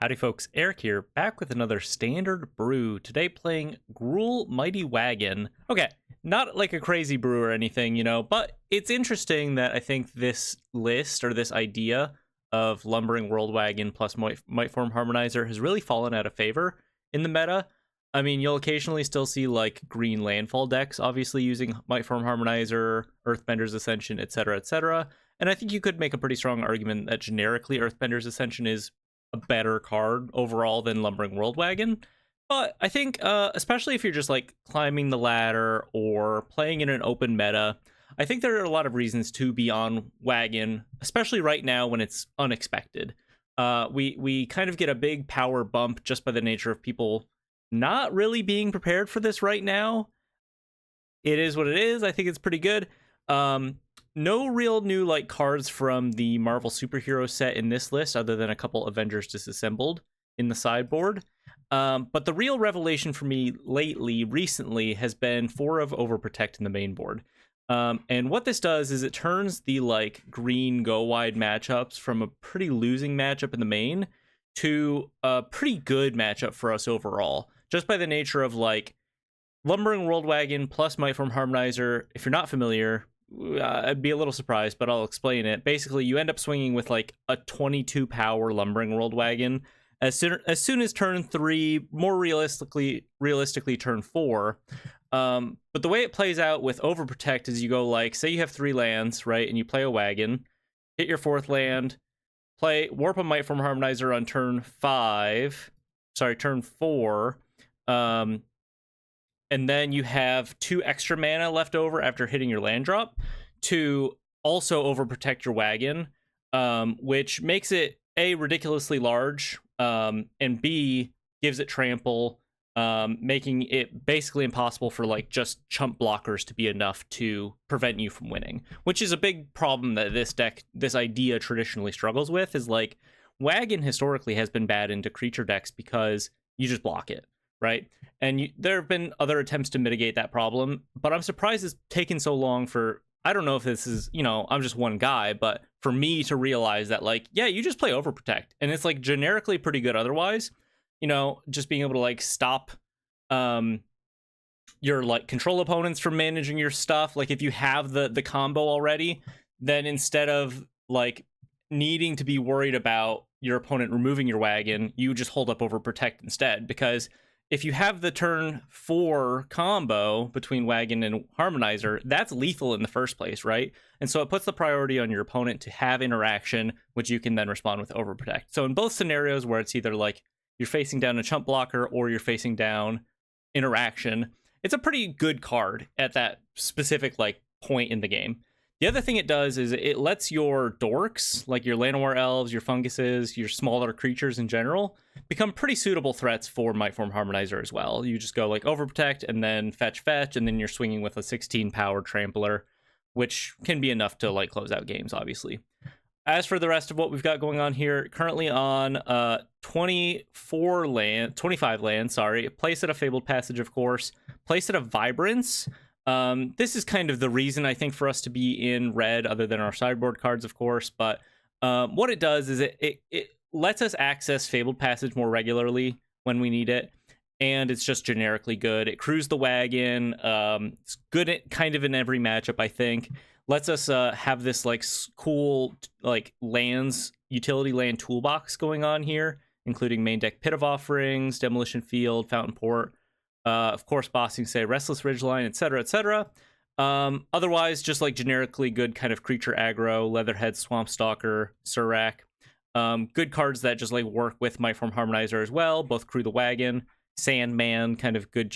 Howdy folks, Eric here, back with another standard brew. Today playing RG Mighty Wagon. Okay, not like a crazy brew or anything, but it's interesting that I think this list or this idea of Lumbering World Wagon plus Mightform Harmonizer has really fallen out of favor in the meta. I mean, you'll occasionally still see like green landfall decks, obviously using Mightform Harmonizer, Earthbender's Ascension, etc., etc. And I think you could make a pretty strong argument that generically Earthbender's Ascension is a better card overall than Lumbering World Wagon. But I think, especially if you're just like climbing the ladder or playing in an open meta, I think there are a lot of reasons to be on Wagon, especially right now when it's unexpected. We kind of get a big power bump just by the nature of people not really being prepared for this right now. It is what it is. I think it's pretty good. No real new like cards from the Marvel superhero set in this list other than a couple Avengers Disassembled in the sideboard. But the real revelation for me recently has been 4 of Overprotect in the main board. And what this does is it turns the like green go wide matchups from a pretty losing matchup in the main to a pretty good matchup for us overall, just by the nature of like Lumbering World Wagon plus Mightform Harmonizer. If you're not familiar, I'd be a little surprised, but I'll explain it. Basically, you end up swinging with like a 22 power Lumbering World Wagon as soon as turn 3, more realistically turn 4. But the way it plays out with Overprotect is you go like, say you have 3 lands, right, and you play a wagon, hit your 4th land, play Warp a Mightform Harmonizer on turn 4, and then you have 2 extra mana left over after hitting your land drop to also overprotect your wagon, which makes it A, ridiculously large, and B, gives it trample, making it basically impossible for like just chump blockers to be enough to prevent you from winning, which is a big problem that this idea traditionally struggles with, is like wagon historically has been bad into creature decks because you just block it. Right. And there have been other attempts to mitigate that problem, but I'm surprised it's taken so long for, I don't know if this is, I'm just one guy, but for me to realize that like, yeah, you just play Overprotect and it's like generically pretty good otherwise, just being able to like stop your like control opponents from managing your stuff. Like if you have the combo already, then instead of like needing to be worried about your opponent removing your wagon, you just hold up Overprotect instead, because if you have the turn 4 combo between Wagon and Harmonizer, that's lethal in the first place, right? And so it puts the priority on your opponent to have interaction, which you can then respond with Overprotect. So in both scenarios where it's either like you're facing down a chump blocker or you're facing down interaction, it's a pretty good card at that specific like point in the game. The other thing it does is it lets your dorks, like your Llanowar elves, your funguses, your smaller creatures in general, become pretty suitable threats for Mightform Harmonizer as well. You just go like Overprotect and then fetch, and then you're swinging with a 16 power Trampler, which can be enough to like close out games, obviously. As for the rest of what we've got going on here, currently on 25 lands, place at a Fabled Passage, of course, place at a Vibrance. This is kind of the reason I think for us to be in red, other than our sideboard cards, of course. But what it does is it lets us access Fabled Passage more regularly when we need it, and it's just generically good. It crews the wagon. It's good at kind of in every matchup, I think. Lets us have this like cool like lands utility land toolbox going on here, including main deck Pit of Offerings, Demolition Field, Fountain Port. Of course, Bossing Say, Restless Ridgeline, etc., etc. Otherwise, just like generically good kind of creature aggro, Leatherhead, Swamp Stalker, Surak. Good cards that just like work with Mightform Harmonizer as well. Both crew the wagon. Sandman, kind of good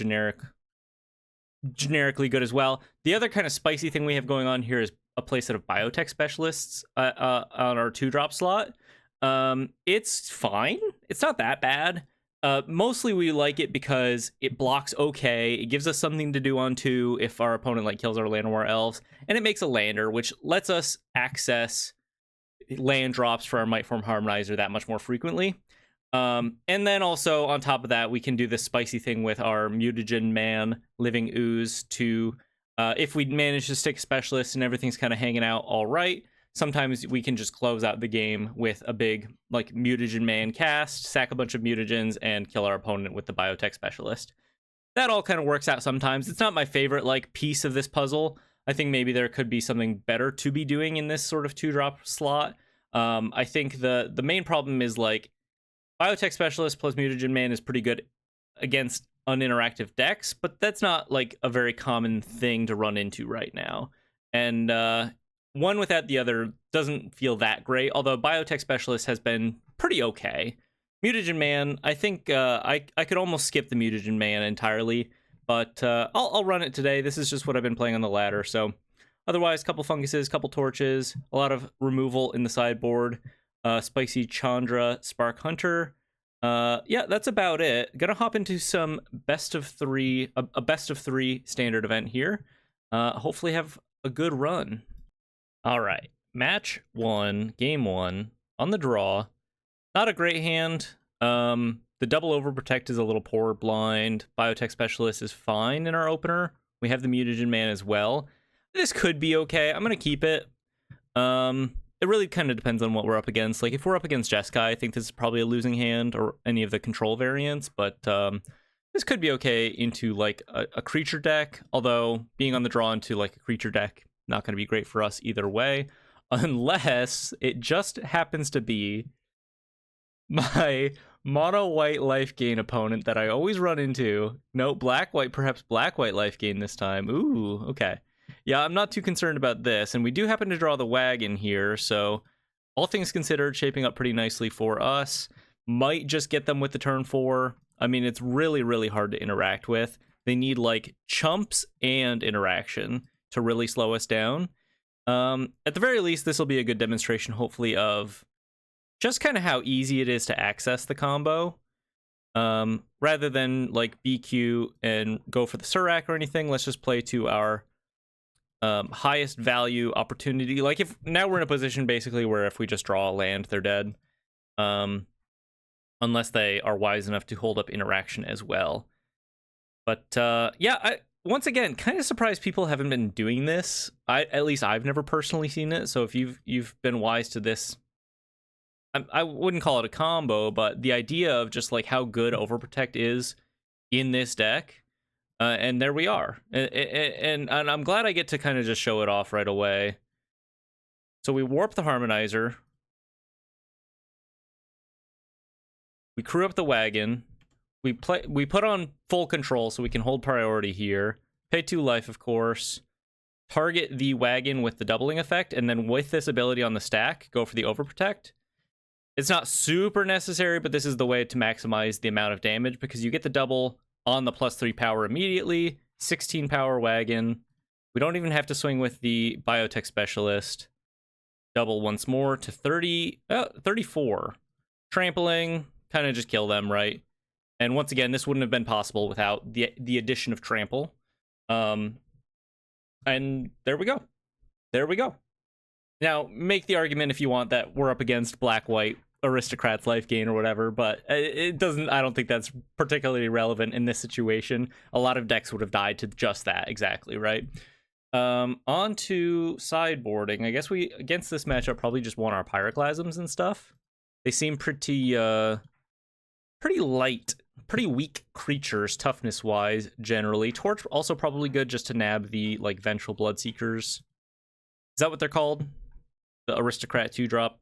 generically good as well. The other kind of spicy thing we have going on here is a playset of Biotech Specialists on our 2-drop slot. It's fine. It's not that bad. Mostly we like it because it blocks okay. It gives us something to do on 2 if our opponent like kills our Llanowar elves, and it makes a lander, which lets us access land drops for our Mightform Harmonizer that much more frequently. And then also on top of that, we can do this spicy thing with our Mutagen Man Living Ooze to if we manage to stick Specialist and everything's kind of hanging out all right, sometimes we can just close out the game with a big, like, Mutagen Man cast, sack a bunch of mutagens, and kill our opponent with the Biotech Specialist. That all kind of works out sometimes. It's not my favorite, like, piece of this puzzle. I think maybe there could be something better to be doing in this sort of 2-drop slot. I think the main problem is, like, Biotech Specialist plus Mutagen Man is pretty good against uninteractive decks, but that's not, like, a very common thing to run into right now. And one without the other doesn't feel that great, although Biotech Specialist has been pretty okay. Mutagen Man, I think I could almost skip the Mutagen Man entirely, but I'll run it today. This is just what I've been playing on the ladder, so otherwise, couple funguses, couple torches, a lot of removal in the sideboard, Spicy Chandra, Spark Hunter. Yeah, that's about it. Gonna hop into some best of 3, a best of 3 standard event here. Hopefully have a good run. All right, match 1, game 1, on the draw. Not a great hand. The double Overprotect is a little poor blind. Biotech Specialist is fine in our opener. We have the Mutagen Man as well. This could be okay. I'm going to keep it. It really kind of depends on what we're up against. Like, if we're up against Jeskai, I think this is probably a losing hand, or any of the control variants, but this could be okay into, like, a creature deck, although being on the draw into, like, a creature deck, not going to be great for us either way, unless it just happens to be my mono-white Lifegain opponent that I always run into. No, black-white, perhaps black-white Lifegain this time. Ooh, okay. Yeah, I'm not too concerned about this, and we do happen to draw the wagon here, so all things considered, shaping up pretty nicely for us. Might just get them with the turn 4. I mean, it's really, really hard to interact with. They need, like, chumps and interaction to really slow us down. At the very least, this will be a good demonstration, hopefully, of just kind of how easy it is to access the combo. Rather than, like, BQ and go for the Surak or anything, let's just play to our highest value opportunity. Like, if now we're in a position basically where if we just draw a land, they're dead. Unless they are wise enough to hold up interaction as well. But yeah, once again, kind of surprised people haven't been doing this. At least I've never personally seen it. So if you've been wise to this, I wouldn't call it a combo, but the idea of just, like, how good Overprotect is in this deck. And there we are. And I'm glad I get to kind of just show it off right away. So we warp the Harmonizer. We crew up the wagon. We put on full control so we can hold priority here. Pay 2 life, of course. Target the wagon with the doubling effect, and then with this ability on the stack, go for the Overprotect. It's not super necessary, but this is the way to maximize the amount of damage, because you get the double on the +3 power immediately. 16 power wagon. We don't even have to swing with the Biotech Specialist. Double once more to 34. Trampling, kind of just kill them, right? And once again, this wouldn't have been possible without the addition of Trample. And there we go. There we go. Now, make the argument if you want that we're up against black-white Aristocrats Lifegain or whatever, but it doesn't. I don't think that's particularly relevant in this situation. A lot of decks would have died to just that exactly, right? On to sideboarding. I guess we, against this matchup, probably just want our Pyroclasms and stuff. They seem pretty light, pretty weak creatures, toughness-wise, generally. Torch also probably good just to nab the, like, Vengeful Bloodseekers. Is that what they're called? The Aristocrat 2-drop.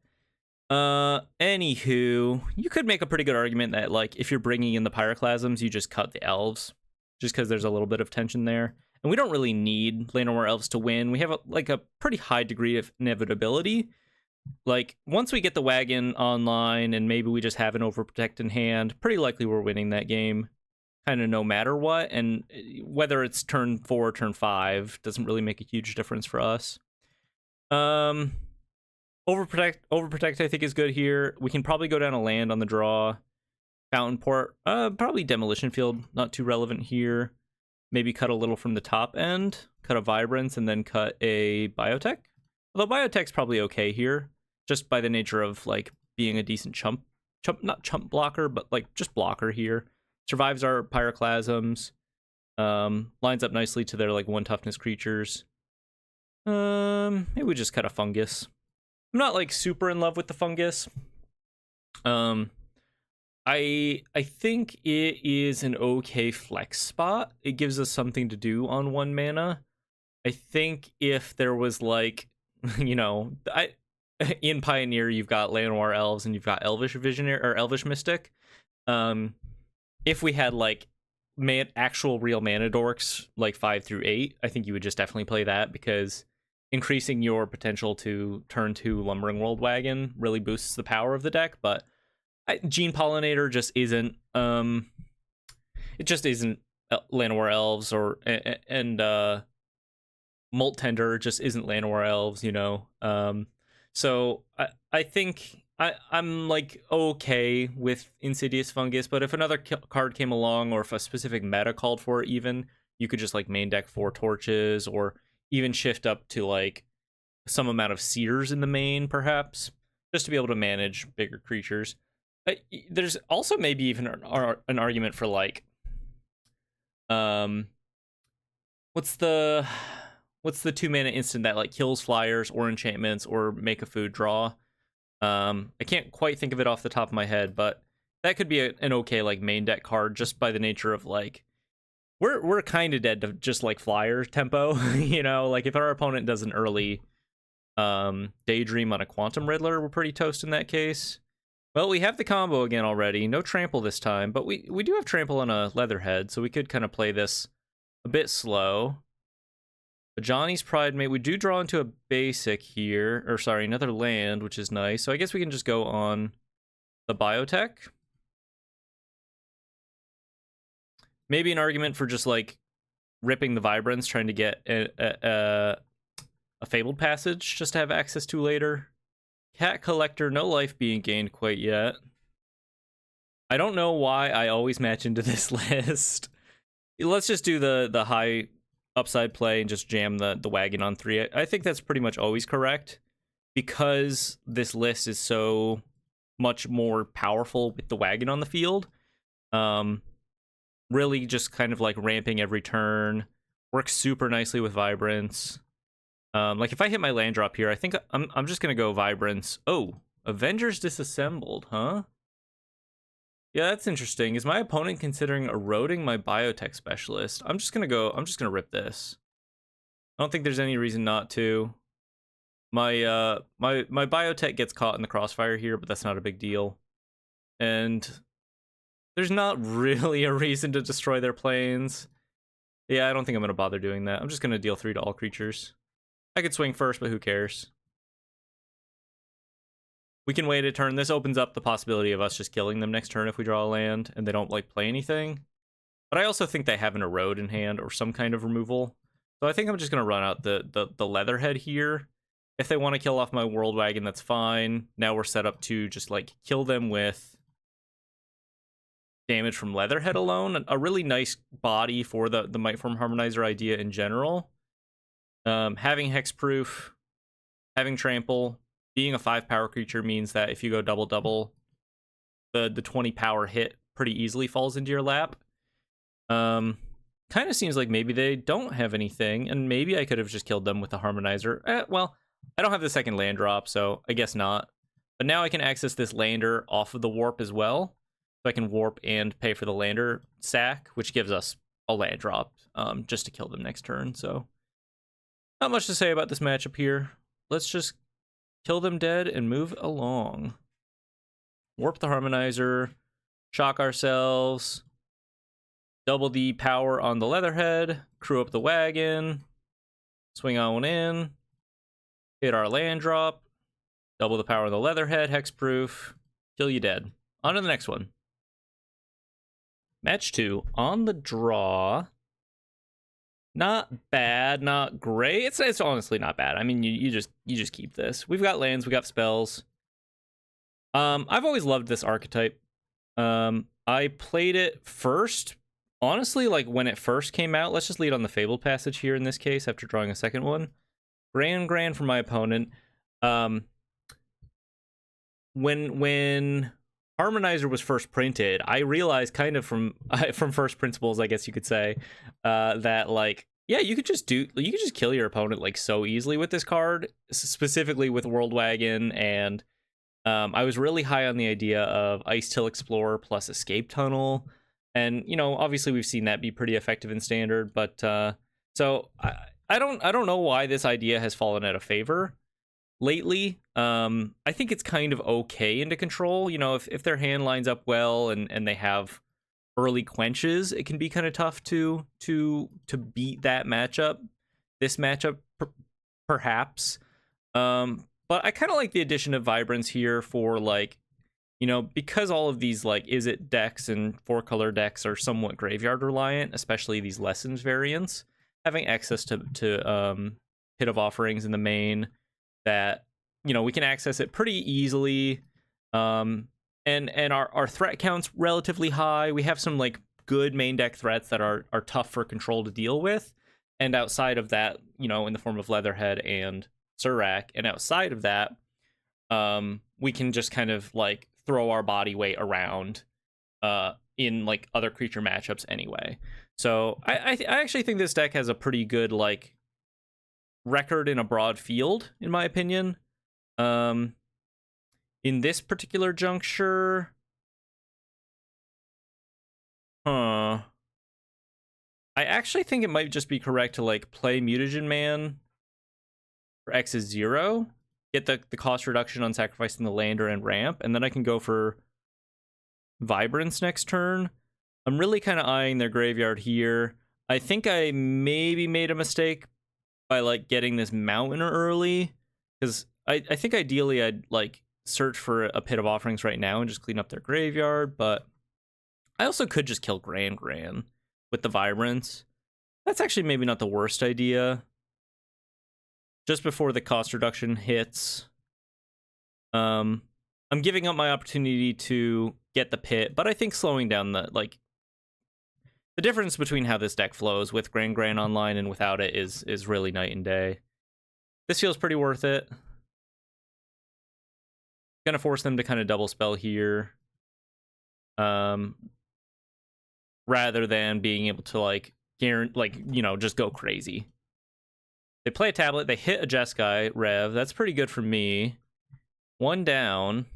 Anywho, you could make a pretty good argument that, like, if you're bringing in the Pyroclasms, you just cut the Elves, just because there's a little bit of tension there. And we don't really need Llanowar Elves to win. We have, a pretty high degree of inevitability. Like, once we get the wagon online and maybe we just have an Overprotect in hand, pretty likely we're winning that game, kind of no matter what. And whether it's turn 4 or turn 5 doesn't really make a huge difference for us. Overprotect, I think, is good here. We can probably go down a land on the draw. Fountain Port, probably Demolition Field, not too relevant here. Maybe cut a little from the top end, cut a Vibrance, and then cut a Biotech. Although Biotech's probably okay here, just by the nature of, like, being a decent not chump blocker, but, like, just blocker here. Survives our Pyroclasms. Lines up nicely to their, like, 1 toughness creatures. Maybe we just cut a Fungus. I'm not like super in love with the fungus. I think it is an okay flex spot. It gives us something to do on 1 mana. I think if there was like, you know, in Pioneer you've got Llanowar Elves and you've got Elvish Visionary or Elvish Mystic. If we had like actual real mana dorks like 5 through 8, I think you would just definitely play that, because increasing your potential to turn 2 Lumbering World Wagon really boosts the power of the deck. But Gene Pollinator just isn't it just isn't Llanowar Elves, or and Molt Tender just isn't Llanowar Elves, you know. So I think I'm like okay with Insidious Fungus, but if another card came along, or if a specific meta called for it, even, you could just like main deck 4 Torches, or even shift up to like some amount of Seers in the main, perhaps, just to be able to manage bigger creatures. There's also maybe even an argument for like, what's the 2 mana instant that like kills flyers or enchantments or make a food draw? I can't quite think of it off the top of my head, but that could be an okay like main deck card, just by the nature of like, we're kind of dead to just like flyer tempo. You know, like if our opponent does an early Daydream on a Quantum Riddler, we're pretty toast in that case. Well, we have the combo again already. No Trample this time, but we do have Trample on a Leatherhead, so we could kind of play this a bit slow. But Johnny's Pridemate, we do draw into a basic here, or sorry, another land, which is nice. So I guess we can just go on the Biotech. Maybe an argument for just like ripping the Vibrance, trying to get a Fabled Passage just to have access to later. Cat Collector, no life being gained quite yet. I don't know why I always match into this list. Let's just do the high upside play and just jam the wagon on 3. I think that's pretty much always correct, because this list is so much more powerful with the wagon on the field. Really just kind of like ramping every turn. Works super nicely with Vibrance. Like if I hit my land drop here, I think I'm just gonna go Vibrance. Oh, Avengers Disassembled, huh? Yeah, that's interesting. Is my opponent considering eroding my Biotech Specialist? I'm just gonna rip this. I don't think there's any reason not to. My my Biotech gets caught in the crossfire here, but that's not a big deal. And there's not really a reason to destroy their planes. Yeah, I don't think I'm gonna bother doing that. I'm just gonna deal 3 to all creatures. I could swing first, but who cares? We can wait a turn. This opens up the possibility of us just killing them next turn if we draw a land and they don't like play anything. But I also think they have an erode in hand or some kind of removal. So I think I'm just gonna run out the Leatherhead here. If they want to kill off my World Wagon, that's fine. Now we're set up to just like kill them with damage from Leatherhead alone. A really nice body for the Mightform Harmonizer idea in general. Having Hexproof, having Trample, being a 5 power creature means that if you go double, the 20 power hit pretty easily falls into your lap. Kind of seems like maybe they don't have anything, and maybe I could have just killed them with the Harmonizer. Well, I don't have the second land drop, so I guess not. But now I can access this lander off of the warp as well. So I can warp and pay for the lander sack, which gives us a land drop just to kill them next turn. So not much to say about this matchup here. Let's just kill them dead and move along. Warp the Harmonizer, shock ourselves, double the power on the Leatherhead, crew up the wagon, swing on in, hit our land drop, double the power of the Leatherhead, hexproof, kill you dead. On to the next one. Match 2, on the draw. Not bad, not great. It's honestly not bad. I mean, you just keep this. We've got lands, we got spells. I've always loved this archetype. I played it first, honestly, like when it first came out. Let's just lead on the Fabled Passage here in this case after drawing a second one. Grand for my opponent. When Harmonizer was first printed, I realized kind of from first principles, I guess you could say, that like Yeah, you could just kill your opponent like so easily with this card, specifically with World Wagon. And I was really high on the idea of Ice Till Explorer plus Escape Tunnel, and obviously we've seen that be pretty effective in Standard. But so I don't know why this idea has fallen out of favor lately. I think it's kind of okay into Control. If their hand lines up well and they have early quenches, it can be kind of tough to beat that matchup. This matchup, perhaps. But I kind of like the addition of Vibrance here for like, because all of these like Is It decks and 4-color decks are somewhat graveyard reliant, especially these Lessons variants. Having access to Pit of Offerings in the main, that we can access it pretty easily. And our threat count's relatively high. We have some like good main deck threats that are tough for Control to deal with. And outside of that, in the form of Leatherhead and Surak, and outside of that, we can just kind of like throw our body weight around in like other creature matchups anyway. So I actually think this deck has a pretty good like record in a broad field, in my opinion. In this particular juncture, I actually think it might just be correct to like play Mutagen Man for X is 0, get the cost reduction on sacrificing the lander and ramp, and then I can go for Vibrance next turn. I'm really kind of eyeing their graveyard here. I think I maybe made a mistake by like getting this mountain early, because I think ideally I'd like search for a Pit of Offerings right now and just clean up their graveyard, but I also could just kill Gran with the Vibrance. That's actually maybe not the worst idea. Just before the cost reduction hits, I'm giving up my opportunity to get the Pit, but I think slowing down the difference between how this deck flows with Gran online and without it is really night and day. This feels pretty worth it. Gonna force them to kind of double spell here, rather than being able to like just go crazy. They play a tablet, they hit a Jeskai Rev. That's pretty good for me. One down,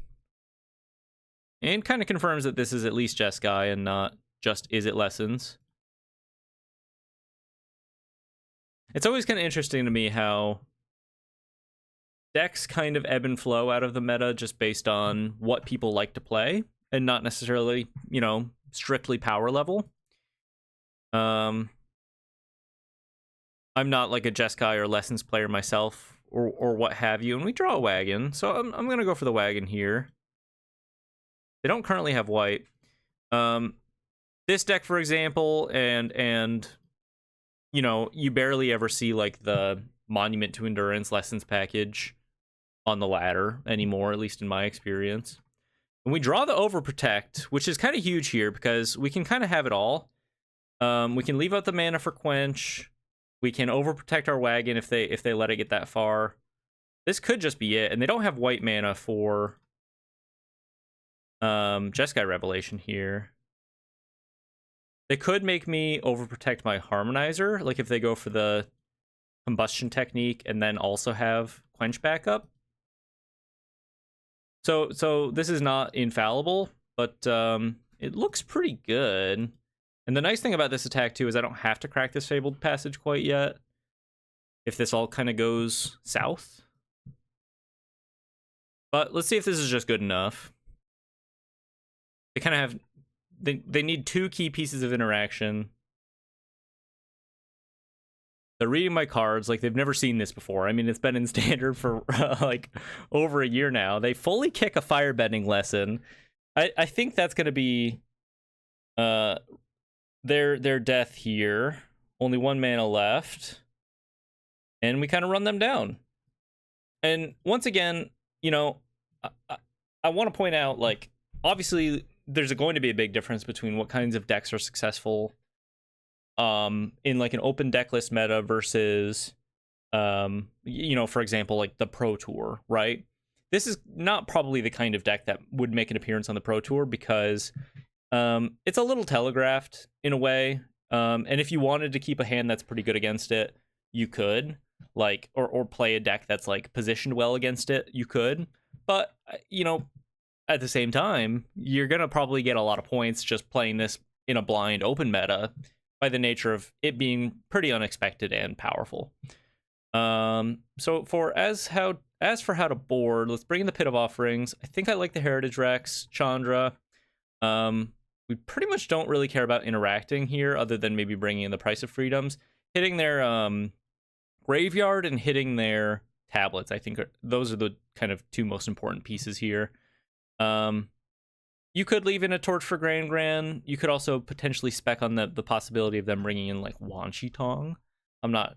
and kind of confirms that this is at least Jeskai and not just Is It Lessons. It's always kind of interesting to me how decks kind of ebb and flow out of the meta just based on what people like to play and not necessarily, strictly power level. I'm not like a Jeskai or Lessons player myself or what have you, and we draw a wagon, so I'm going to go for the wagon here. They don't currently have white. This deck, for example, and you barely ever see like the Monument to Endurance Lessons package on the ladder anymore, at least in my experience. And we draw the Overprotect, which is kind of huge here because we can kind of have it all. We can leave out the mana for Quench. We can Overprotect our wagon if they let it get that far. This could just be it, and they don't have white mana for Jeskai Revelation here. They could make me Overprotect my Harmonizer, like if they go for the Combustion technique and then also have Quench backup. So this is not infallible, but it looks pretty good. And the nice thing about this attack too is I don't have to crack this Fabled Passage quite yet, if this all kind of goes south. But let's see if this is just good enough. They kind of have they need two key pieces of interaction. They're reading my cards like they've never seen this before. I mean, it's been in Standard for like over a year now. They fully kick a Firebending Lesson. I think that's going to be their death here. Only one mana left. And we kind of run them down. And once again, I want to point out, like, obviously there's going to be a big difference between what kinds of decks are successful in like an open deck list meta versus for example, like the Pro Tour, right? This is not probably the kind of deck that would make an appearance on the Pro Tour because it's a little telegraphed in a way. And if you wanted to keep a hand that's pretty good against it, you could, like, or play a deck that's like positioned well against it, you could. But you know, at the same time, you're gonna probably get a lot of points just playing this in a blind open meta by the nature of it being pretty unexpected and powerful. So as for how to board, let's bring in the Pit of Offerings. I think I like the Heritage Rex, Chandra. We pretty much don't really care about interacting here other than maybe bringing in the Price of Freedoms. Hitting their graveyard and hitting their tablets, I think those are the kind of two most important pieces here. You could leave in a Torch for Gran. You could also potentially spec on the possibility of them bringing in like Wan Shi Tong. I'm not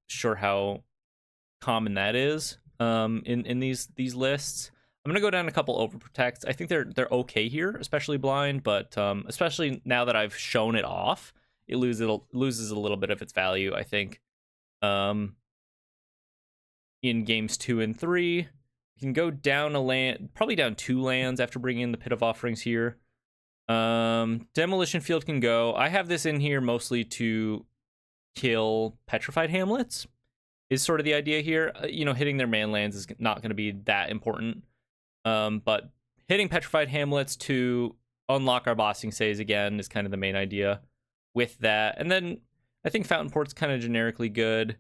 sure how common that is in these lists. I'm gonna go down a couple Overprotects. I think they're okay here, especially blind, but especially now that I've shown it off, it loses a little bit of its value, I think. In games 2 and 3, you can go down a land, probably down 2 lands after bringing in the Pit of Offerings here. Demolition Field can go. I have this in here mostly to kill Petrified Hamlets, is sort of the idea here. You know, hitting their man lands is not going to be that important. But hitting Petrified Hamlets to unlock our Bossing Says again is kind of the main idea with that. And then I think Fountain Port's kind of generically good.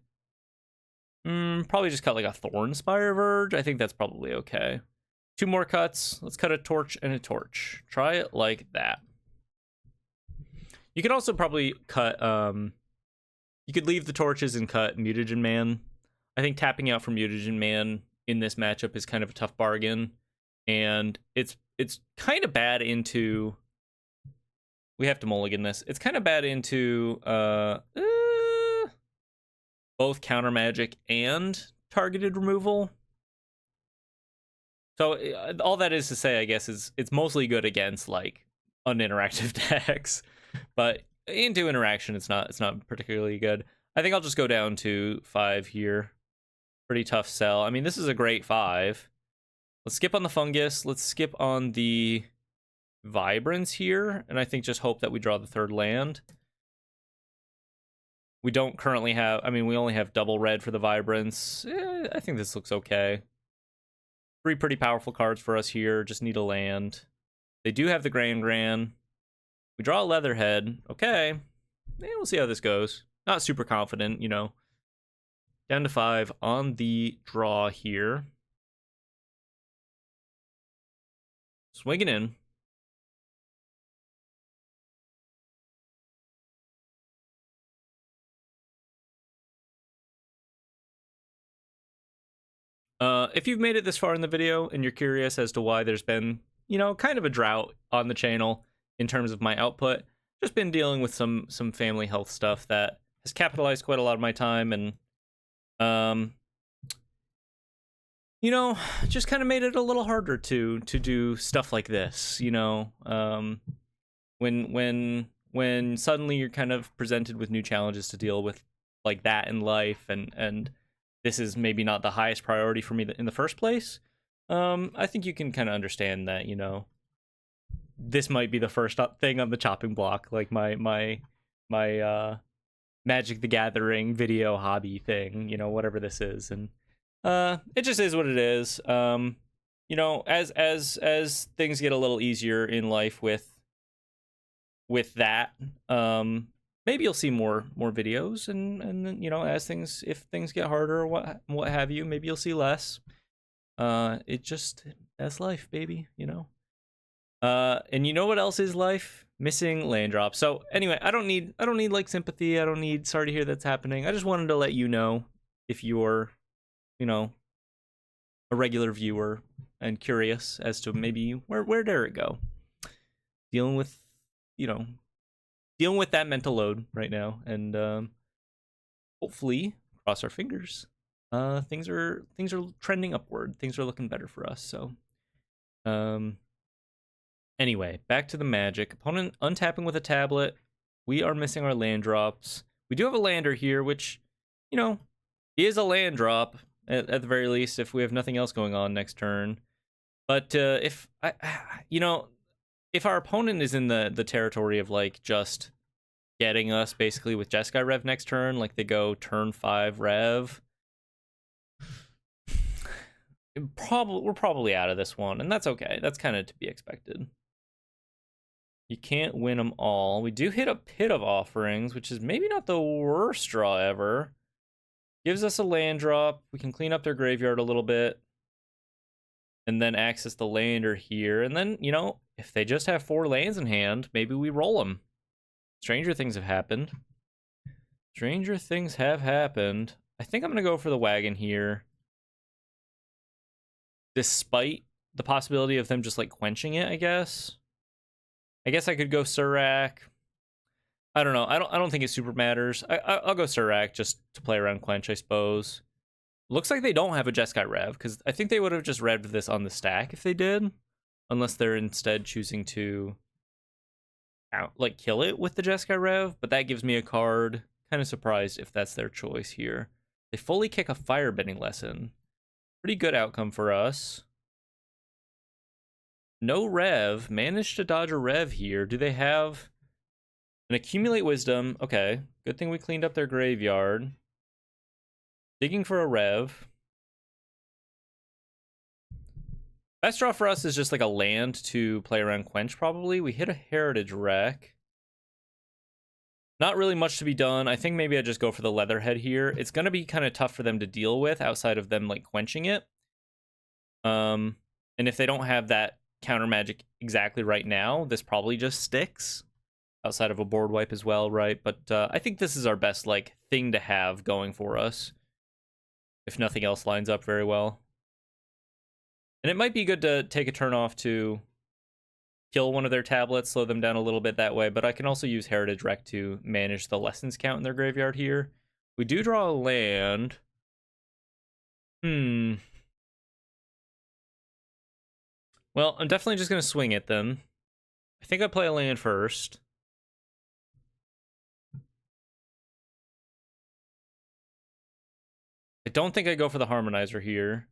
Probably just cut like a Thornspire Verge. I think that's probably okay. 2 more cuts. Let's cut a Torch and a Torch. Try it like that. You could also probably cut, you could leave the Torches and cut Mutagen Man. I think tapping out for Mutagen Man in this matchup is kind of a tough bargain. And it's kind of bad into... We have to mulligan this. It's kind of bad into both counter magic and targeted removal. So all that is to say, I guess, is it's mostly good against like uninteractive decks, but into interaction, it's not particularly good. I think I'll just go down to 5 here. Pretty tough sell. I mean, this is a great 5. Let's skip on the Fungus. Let's skip on the Vibrance here, and I think just hope that we draw the 3rd land. We don't currently have... I mean, we only have double red for the Vibrance. I think this looks okay. 3 pretty powerful cards for us here. Just need a land. They do have the Gran. We draw a Leatherhead. Okay. We'll see how this goes. Not super confident, you know. Down to 5 on the draw here. Swinging in. If you've made it this far in the video and you're curious as to why there's been, you know, kind of a drought on the channel in terms of my output, just been dealing with some family health stuff that has capitalized quite a lot of my time, and you know, just kind of made it a little harder to do stuff like this, you know. When suddenly you're kind of presented with new challenges to deal with like that in life, and this is maybe not the highest priority for me in the first place, I think you can kind of understand that, you know, this might be the first thing on the chopping block, like my Magic the Gathering video hobby thing, you know, whatever this is. And it just is what it is. You know, as things get a little easier in life with that, maybe you'll see more videos, and then, you know, if things get harder or what have you, maybe you'll see less. That's life, baby, you know. And you know what else is life? Missing land drops. So anyway, I don't need like sympathy. I don't need sorry to hear that's happening. I just wanted to let you know, if you're, you know, a regular viewer and curious as to maybe where did it go. Dealing with that mental load right now, and hopefully, cross our fingers, things are trending upward. Things are looking better for us. So, anyway, back to the Magic. Opponent untapping with a tablet. We are missing our land drops. We do have a lander here, which, you know, is a land drop at the very least if we have nothing else going on next turn. But if our opponent is in the territory of like just getting us basically with Jeskai Rev next turn. Like they go turn 5 Rev. We're probably out of this one, and that's okay. That's kind of to be expected. You can't win them all. We do hit a Pit of Offerings, which is maybe not the worst draw ever. Gives us a land drop. We can clean up their graveyard a little bit. And then access the lander here. And then, you know, if they just have 4 lands in hand, maybe we roll them. Stranger things have happened. Stranger things have happened. I think I'm going to go for the wagon here. Despite the possibility of them just, like, quenching it, I guess. I guess I could go Surak. I don't know. I don't think it super matters. I'll go Surak just to play around Quench, I suppose. Looks like they don't have a Jeskai Rev, because I think they would have just revved this on the stack if they did. Unless they're instead choosing to like kill it with the Jeskai Rev, but that gives me a card. Kind of surprised if that's their choice here. They fully kick a Firebending Lesson. Pretty good outcome for us. No Rev. Managed to dodge a Rev here. Do they have an Accumulate Wisdom? Okay. Good thing we cleaned up their graveyard. Digging for a Rev. Best draw for us is just like a land to play around Quench, probably. We hit a Heritage Wreck. Not really much to be done. I think maybe I just go for the Leatherhead here. It's going to be kind of tough for them to deal with outside of them like quenching it. And if they don't have that counter magic exactly right now, this probably just sticks. Outside of a board wipe as well, right? But I think this is our best like thing to have going for us. If nothing else lines up very well. And it might be good to take a turn off to kill one of their tablets, slow them down a little bit that way, but I can also use Heritage Wreck to manage the lessons count in their graveyard here. We do draw a land. Well, I'm definitely just going to swing at them. I think I play a land first. I don't think I go for the Harmonizer here.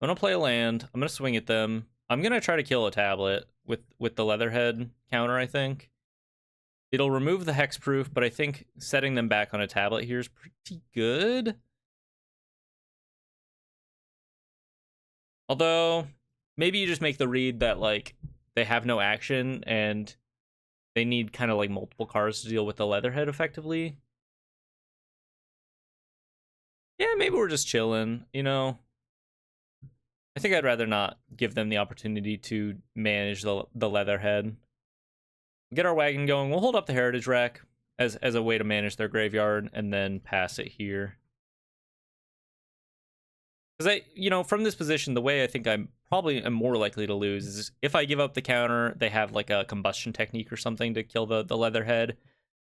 I'm going to play a land. I'm going to swing at them. I'm going to try to kill a tablet with the Leatherhead counter, I think. It'll remove the hexproof, but I think setting them back on a tablet here is pretty good. Although, maybe you just make the read that, like, they have no action and they need kind of, like, multiple cards to deal with the Leatherhead effectively. Yeah, maybe we're just chilling, you know? I think I'd rather not give them the opportunity to manage the Leatherhead. Get our wagon going. We'll hold up the Heritage Rack as a way to manage their graveyard and then pass it here. Because from this position, the way I think I'm probably am more likely to lose is if I give up the counter, they have like a combustion technique or something to kill the Leatherhead,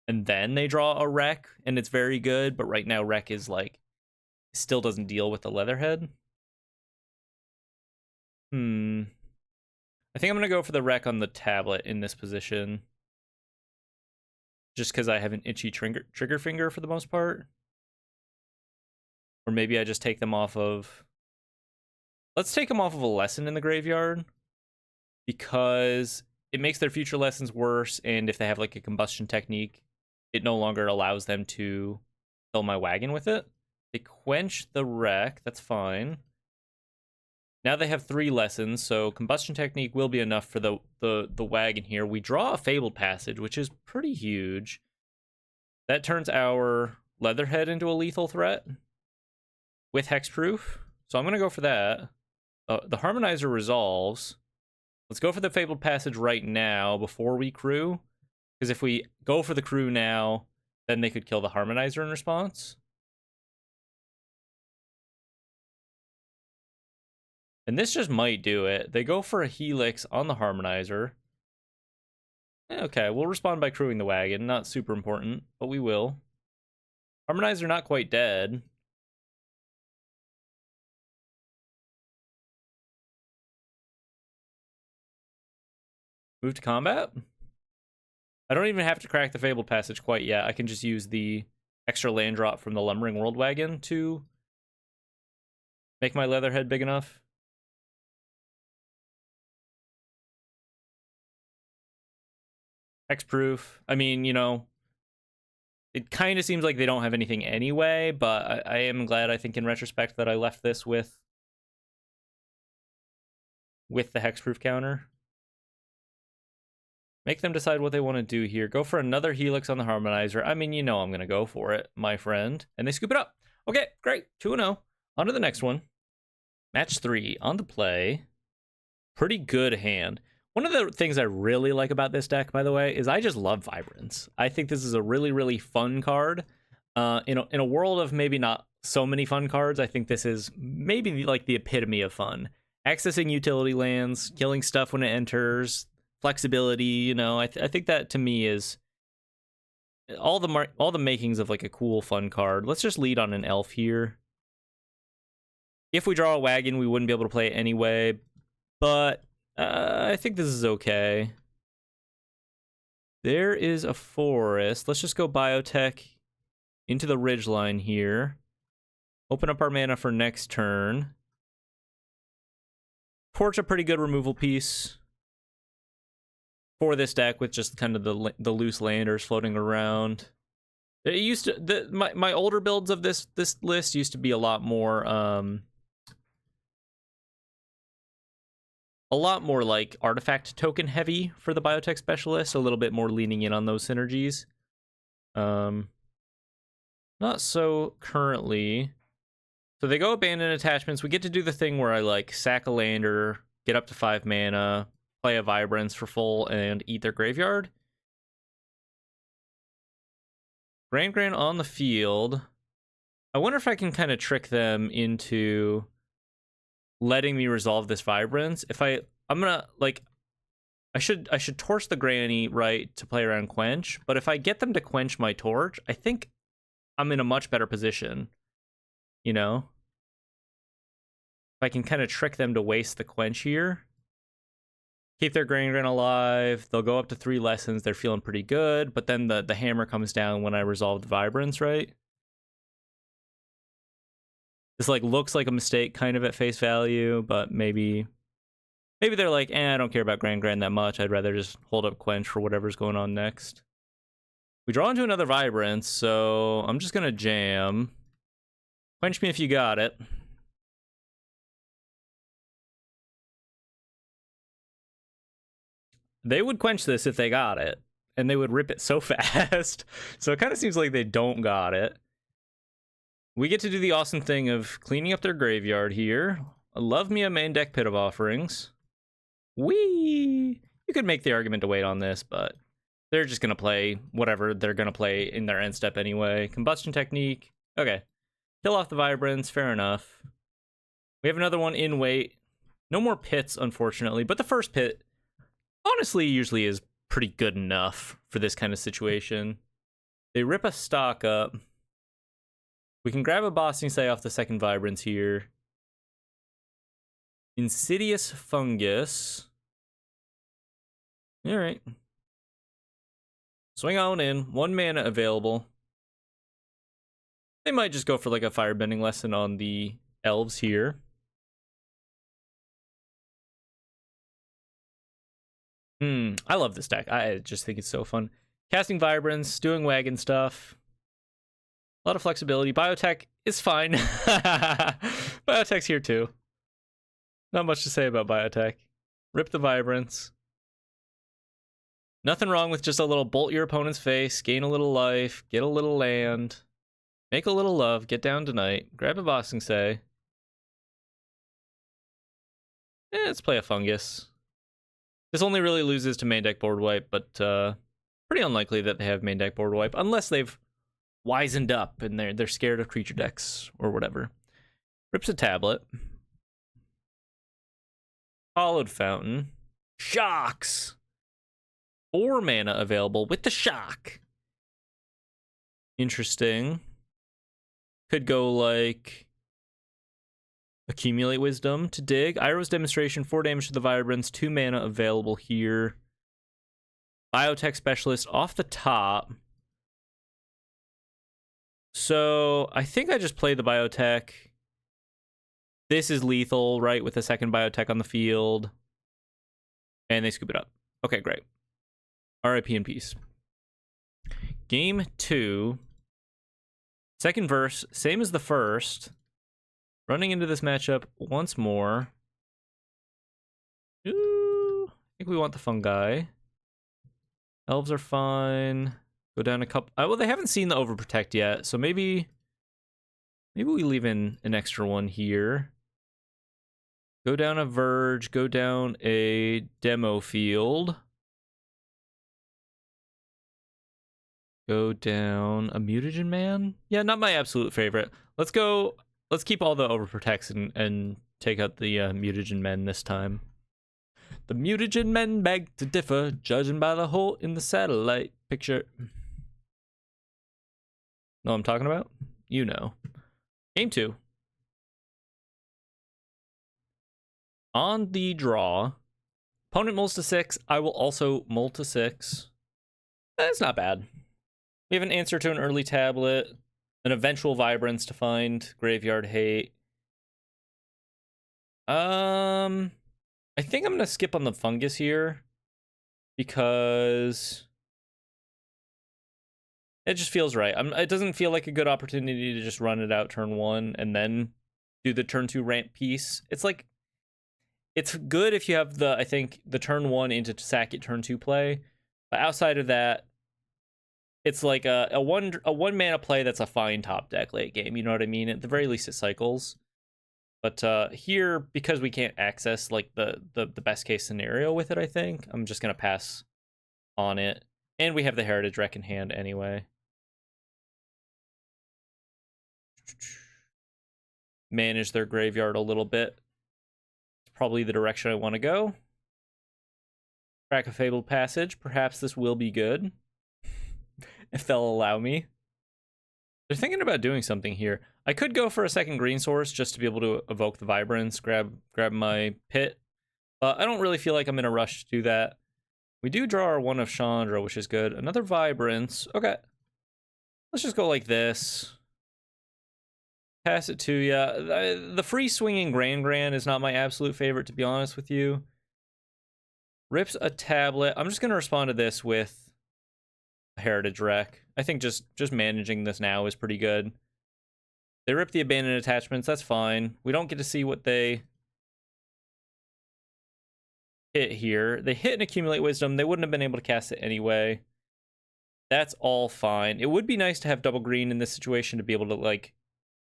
and then they draw a wreck, and it's very good, but right now wreck is like, still doesn't deal with the Leatherhead. I think I'm going to go for the wreck on the tablet in this position. Just because I have an itchy trigger finger for the most part. Or maybe I just take them off of... Let's take them off of a lesson in the graveyard. Because it makes their future lessons worse, and if they have like a combustion technique, it no longer allows them to fill my wagon with it. They quench the wreck, that's fine. Now they have 3 lessons, so combustion technique will be enough for the wagon here. We draw a Fabled Passage, which is pretty huge. That turns our Leatherhead into a lethal threat with hexproof. So I'm going to go for that. The Harmonizer resolves. Let's go for the Fabled Passage right now before we crew. Because if we go for the crew now, then they could kill the Harmonizer in response. And this just might do it. They go for a Helix on the Harmonizer. Okay, we'll respond by crewing the wagon. Not super important, but we will. Harmonizer not quite dead. Move to combat? I don't even have to crack the Fabled Passage quite yet. I can just use the extra land drop from the Lumbering World Wagon to make my Leatherhead big enough. Hexproof. I mean, it kind of seems like they don't have anything anyway, but I am glad, I think, in retrospect, that I left this with the hexproof counter. Make them decide what they want to do here. Go for another Helix on the Harmonizer. I mean, you know I'm going to go for it, my friend. And they scoop it up. Okay, great. 2-0. On to the next one. Match 3 on the play. Pretty good hand. One of the things I really like about this deck, by the way, is I just love Vibrance. I think this is a really, really fun card. In a world of maybe not so many fun cards, I think this is maybe like the epitome of fun. Accessing utility lands, killing stuff when it enters, flexibility, you know, I think that to me is all the makings of like a cool, fun card. Let's just lead on an elf here. If we draw a wagon, we wouldn't be able to play it anyway, but I think this is okay. There is a forest. Let's just go Biotech into the ridgeline here. Open up our mana for next turn. Torch a pretty good removal piece for this deck with just kind of the loose landers floating around. It used to my older builds of this list used to be a lot more like artifact token heavy for the Biotech Specialist, a little bit more leaning in on those synergies. Not so currently. So they go abandon attachments. We get to do the thing where I like sack a lander, get up to 5 mana, play a Vibrance for full, and eat their graveyard. Grand on the field. I wonder if I can kind of trick them into letting me resolve this Vibrance. If I'm gonna like, I should torch the Granny, right, to play around Quench, but if I get them to quench my torch, I think I'm in a much better position, you know? If I can kind of trick them to waste the Quench here. Keep their Grand alive, they'll go up to 3 lessons, they're feeling pretty good, but then the hammer comes down when I resolve the Vibrance, right? This like looks like a mistake kind of at face value, but maybe they're like, I don't care about Grand that much. I'd rather just hold up Quench for whatever's going on next. We draw into another Vibrance, so I'm just gonna jam. Quench me if you got it. They would quench this if they got it, and they would rip it so fast. So it kind of seems like they don't got it. We get to do the awesome thing of cleaning up their graveyard here. I love me a main deck Pit of Offerings. Whee! You could make the argument to wait on this, but they're just going to play whatever they're going to play in their end step anyway. Combustion Technique. Okay. Kill off the Vibrance. Fair enough. We have another one in wait. No more pits, unfortunately, but the first pit honestly usually is pretty good enough for this kind of situation. They rip a stock up. We can grab a Bossing Say off the second Vibrance here. Insidious Fungus. Alright. Swing on in. 1 mana available. They might just go for like a Firebending lesson on the elves here. I love this deck. I just think it's so fun. Casting Vibrance, doing wagon stuff. A lot of flexibility. Biotech is fine. Biotech's here too. Not much to say about Biotech. Rip the Vibrance. Nothing wrong with just a little bolt your opponent's face, gain a little life, get a little land, make a little love, get down tonight, grab a Bossing Say. Let's play a Fungus. This only really loses to main deck board wipe, but pretty unlikely that they have main deck board wipe, unless they've wisened up and they're scared of creature decks or whatever. Rips a tablet. Hollowed Fountain. Shocks! 4 mana available with the shock. Interesting. Could go like Accumulate Wisdom to dig. Iroh's Demonstration, 4 damage to the Vibrance, 2 mana available here. Biotech Specialist off the top. So I think I just play the Biotech. This is lethal, right? With the second Biotech on the field. And they scoop it up. Okay, great. RIP in peace. Game 2. Second verse, same as the first. Running into this matchup once more. Ooh, I think we want the fungi. Elves are fine. Go down a couple. Well, they haven't seen the Overprotect yet, so maybe we leave in an extra one here. Go down a Verge. Go down a Demo Field. Go down a Mutagen Man. Yeah, not my absolute favorite. Let's go. Let's keep all the Overprotects and take out the Mutagen Men this time. The Mutagen Men beg to differ, judging by the hole in the satellite picture. Know what I'm talking about? You know. Game 2. On the draw, opponent mulls to 6. I will also mull to 6. That's not bad. We have an answer to an early tablet, an eventual Vibrance to find Graveyard Hate. I think I'm going to skip on the fungus here because it just feels right. It doesn't feel like a good opportunity to just run it out turn 1 and then do the turn 2 ramp piece. It's like, it's good if you have the, I think, the turn 1 into sack it turn 2 play. But outside of that, it's like a one mana play that's a fine top deck late game. You know what I mean? At the very least, it cycles. But here, because we can't access like the best case scenario with it, I think I'm just gonna pass on it. And we have the Heritage Wreck in hand anyway. Manage their graveyard a little bit. It's probably the direction I want to go. Crack a Fabled Passage. Perhaps this will be good. If they'll allow me. They're thinking about doing something here. I could go for a second green source just to be able to evoke the Vibrance, grab my pit. But I don't really feel like I'm in a rush to do that. We do draw our one of Chandra, which is good. Another Vibrance. Okay. Let's just go like this. Pass it to you. The free swinging Grand is not my absolute favorite, to be honest with you. Rips a tablet. I'm just going to respond to this with a Heritage Wreck. I think just managing this now is pretty good. They rip the abandoned attachments. That's fine. We don't get to see what they hit here. They hit and accumulate wisdom. They wouldn't have been able to cast it anyway. That's all fine. It would be nice to have double green in this situation to be able to like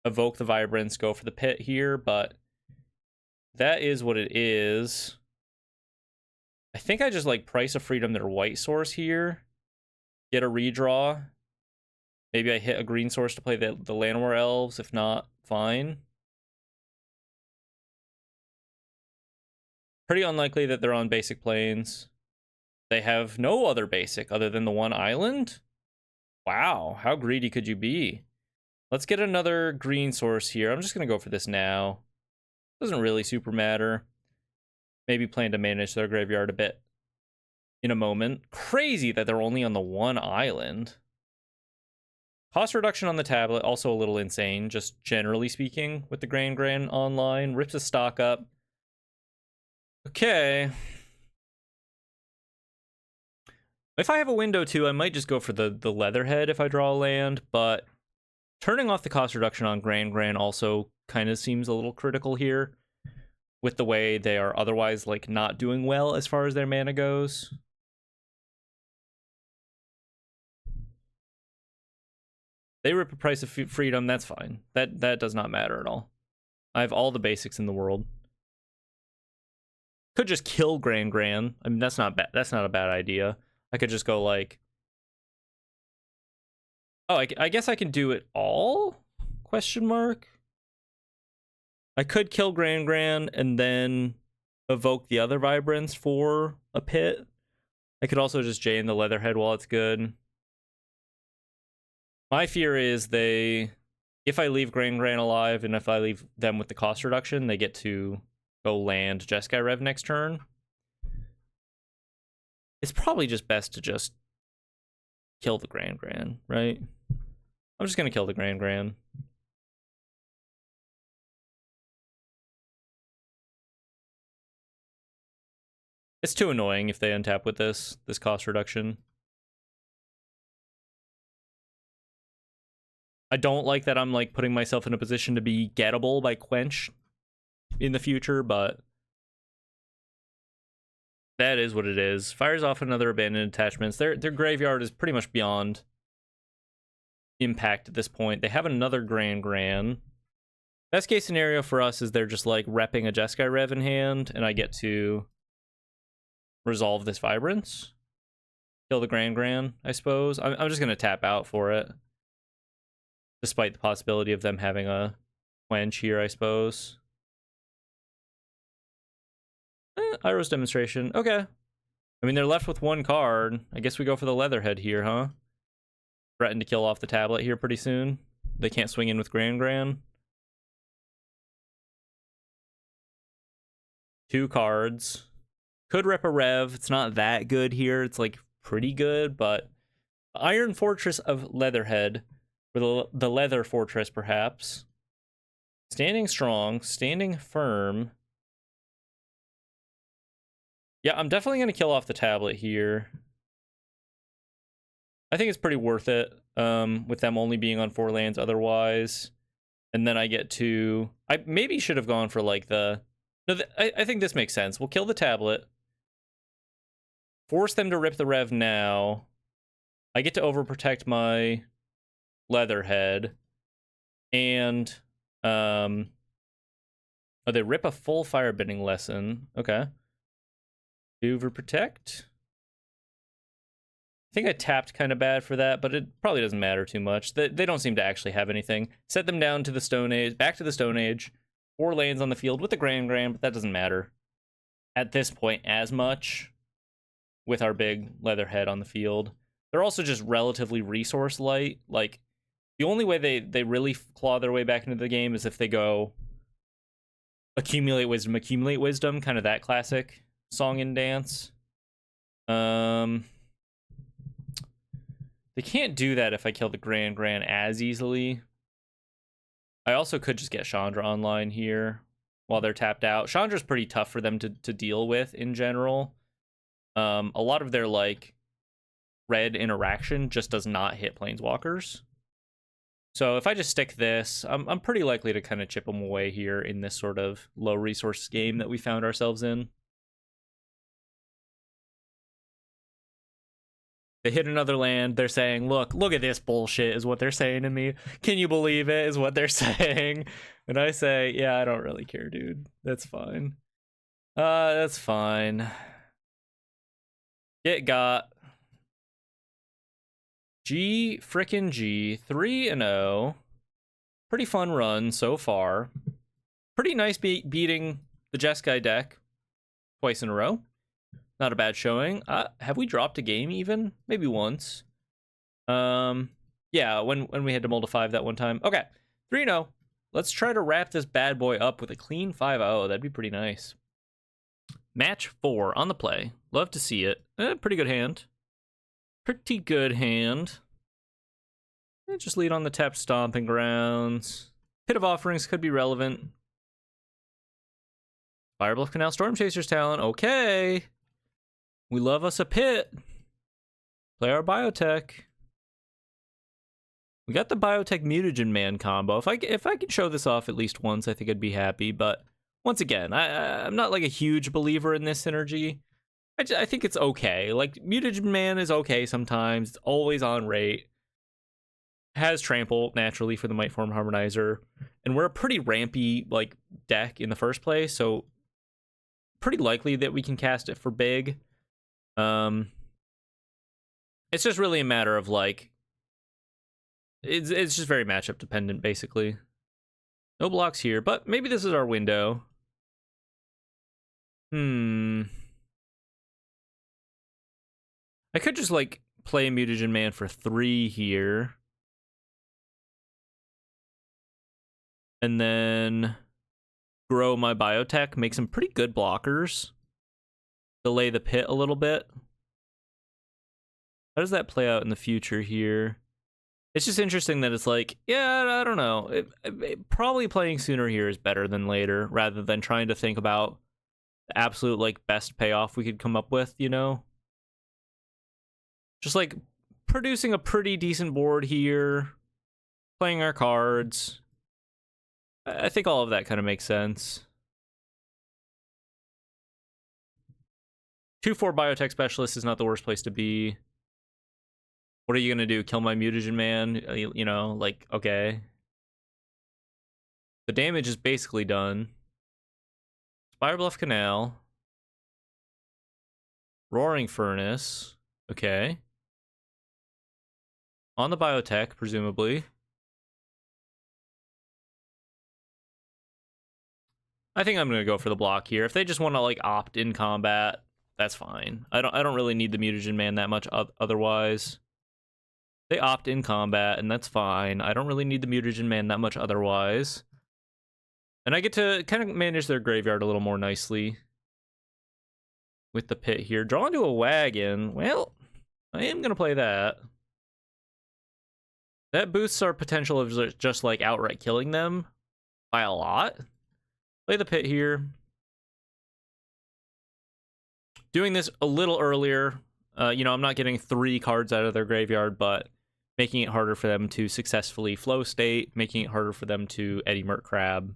evoke the Vibrance, go for the pit here, but that is what it is. I think I just like Price of Freedom their white source here. Get a redraw. Maybe I hit a green source to play the Llanowar Elves. If not, fine. Pretty unlikely that they're on basic planes. They have no other basic other than the one island? Wow, how greedy could you be? Let's get another green source here. I'm just going to go for this now. Doesn't really super matter. Maybe plan to manage their graveyard a bit in a moment. Crazy that they're only on the one island. Cost reduction on the tablet, also a little insane, just generally speaking, with the Grand online. Rips a stock up. Okay. If I have a window too, I might just go for the Leatherhead if I draw a land, but turning off the cost reduction on Grand also kind of seems a little critical here with the way they are otherwise like not doing well as far as their mana goes. They rip a Price of Freedom, that's fine. That does not matter at all. I have all the basics in the world. Could just kill Grand. I mean, that's not bad. That's not a bad idea. I could just go like, oh, I guess I can do it all? Question mark. I could kill Grand and then evoke the other Vibrance for a pit. I could also just J in the Leatherhead while it's good. My fear is if I leave Grand alive and if I leave them with the cost reduction, they get to go land Jeskai Rev next turn. It's probably just best to just kill the Grand, right? I'm just going to kill the Grand. It's too annoying if they untap with this cost reduction. I don't like that I'm like putting myself in a position to be gettable by Quench in the future, but that is what it is. Fires off another abandoned attachments. Their graveyard is pretty much beyond impact at this point. They have another Gran. Best case scenario for us is they're just like repping a Jeskai Rev in hand, and I get to resolve this Vibrance. Kill the Gran, I suppose. I'm just gonna tap out for it. Despite the possibility of them having a Quench here, I suppose. Iroh's Demonstration. Okay. I mean, they're left with one card. I guess we go for the Leatherhead here, huh? Threaten to kill off the tablet here pretty soon. They can't swing in with Gran. 2 cards. Could rep a Rev. It's not that good here. It's like pretty good, but Iron Fortress of Leatherhead, or the Leather Fortress perhaps. Standing strong, standing firm. Yeah, I'm definitely going to kill off the tablet here. I think it's pretty worth it, with them only being on 4 lands otherwise. And then I get to... I maybe should have gone for, like, the... No, I think this makes sense. We'll kill the tablet. Force them to rip the Rev now. I get to overprotect my Leatherhead. And, oh, they rip a full Firebending Lesson. Okay. Overprotect. I think I tapped kind of bad for that, but it probably doesn't matter too much. They don't seem to actually have anything. Set them down to the Stone Age, back to the Stone Age. 4 lands on the field with the Gran, but that doesn't matter at this point as much with our big Leatherhead on the field. They're also just relatively resource light. Like, the only way they really claw their way back into the game is if they go accumulate wisdom, kind of that classic song and dance. They can't do that if I kill the Gran as easily. I also could just get Chandra online here while they're tapped out. Chandra's pretty tough for them to deal with in general. A lot of their like red interaction just does not hit Planeswalkers. So if I just stick this, I'm pretty likely to kind of chip them away here in this sort of low resource game that we found ourselves in. They hit another land. They're saying, look at this bullshit is what they're saying to me. Can you believe it is what they're saying? And I say, yeah, I don't really care, dude. That's fine. That's fine. Get got. G frickin' G. 3-0. Pretty fun run so far. Pretty nice beating the Jeskai deck twice in a row. Not a bad showing. Have we dropped a game even? Maybe once. Yeah, when we had to mold a 5 that one time. Okay, 3-0. Let's try to wrap this bad boy up with a clean 5-0. That'd be pretty nice. Match 4 on the play. Love to see it. Pretty good hand. Pretty good hand. Just lead on the tap Stomping Grounds. Pit of Offerings could be relevant. Firebluff Canal, Storm Chaser's Talent. Okay. We love us a pit. Play our Biotech. We got the Biotech Mutagen Man combo. If I could show this off at least once, I think I'd be happy. But once again, I'm not like a huge believer in this synergy. I think it's okay. Like, Mutagen Man is okay sometimes. It's always on rate. Has Trample, naturally, for the Mightform Harmonizer. And we're a pretty rampy, like, deck in the first place. So, pretty likely that we can cast it for big. It's just really a matter of, like... It's just very matchup dependent, basically. No blocks here, but maybe this is our window. I could just, like, play Mutagen Man for 3 here. And then grow my Biotech, make some pretty good blockers. Delay the pit a little bit. How does that play out in the future here? It's just interesting that it's like, yeah, I don't know. Probably playing sooner here is better than later, rather than trying to think about the absolute, like, best payoff we could come up with, you know? Just, like, producing a pretty decent board here. playing our cards. I think all of that kind of makes sense. 2/4 Biotech Specialist is not the worst place to be. What are you gonna do? Kill my mutagen man? You know, like, okay. The damage is basically done. Spire Bluff Canal. Roaring Furnace. Okay. On the Biotech, presumably. I think I'm gonna go for the block here. If they just want to like opt in combat, that's fine. I don't really need the mutagen man that much otherwise. They opt in combat, and that's fine. I don't really need the mutagen man that much otherwise. And I get to kind of manage their graveyard a little more nicely with the pit here. Draw into a wagon. Well, I am gonna play that. That boosts our potential of just like outright killing them by a lot. Play the pit here. Doing this a little earlier. You know, I'm not getting 3 cards out of their graveyard, but making it harder for them to successfully flow state, making it harder for them to Eddie Mert Crab.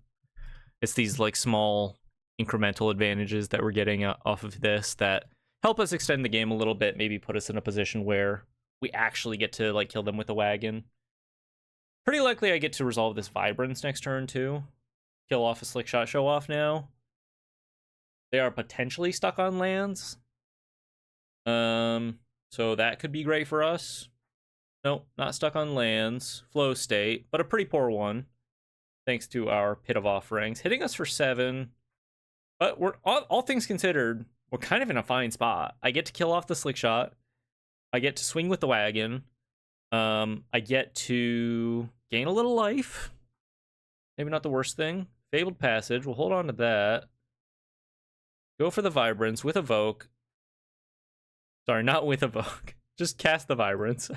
It's these like small incremental advantages that we're getting off of this that help us extend the game a little bit, maybe put us in a position where we actually get to like kill them with a wagon. Pretty likely I get to resolve this Vibrance next turn too. Kill off a Slick Shot Show Off now. They are potentially stuck on lands. So that could be great for us. Nope, not stuck on lands. Flow state, but a pretty poor one. Thanks to our Pit of Offerings. Hitting us for 7. But we're all things considered, we're kind of in a fine spot. I get to kill off the Slick Shot. I get to swing with the wagon. I get to gain a little life. Maybe not the worst thing. Fabled Passage. We'll hold on to that. Go for the Vibrance with Evoke. Sorry, not with Evoke. Just cast the Vibrance.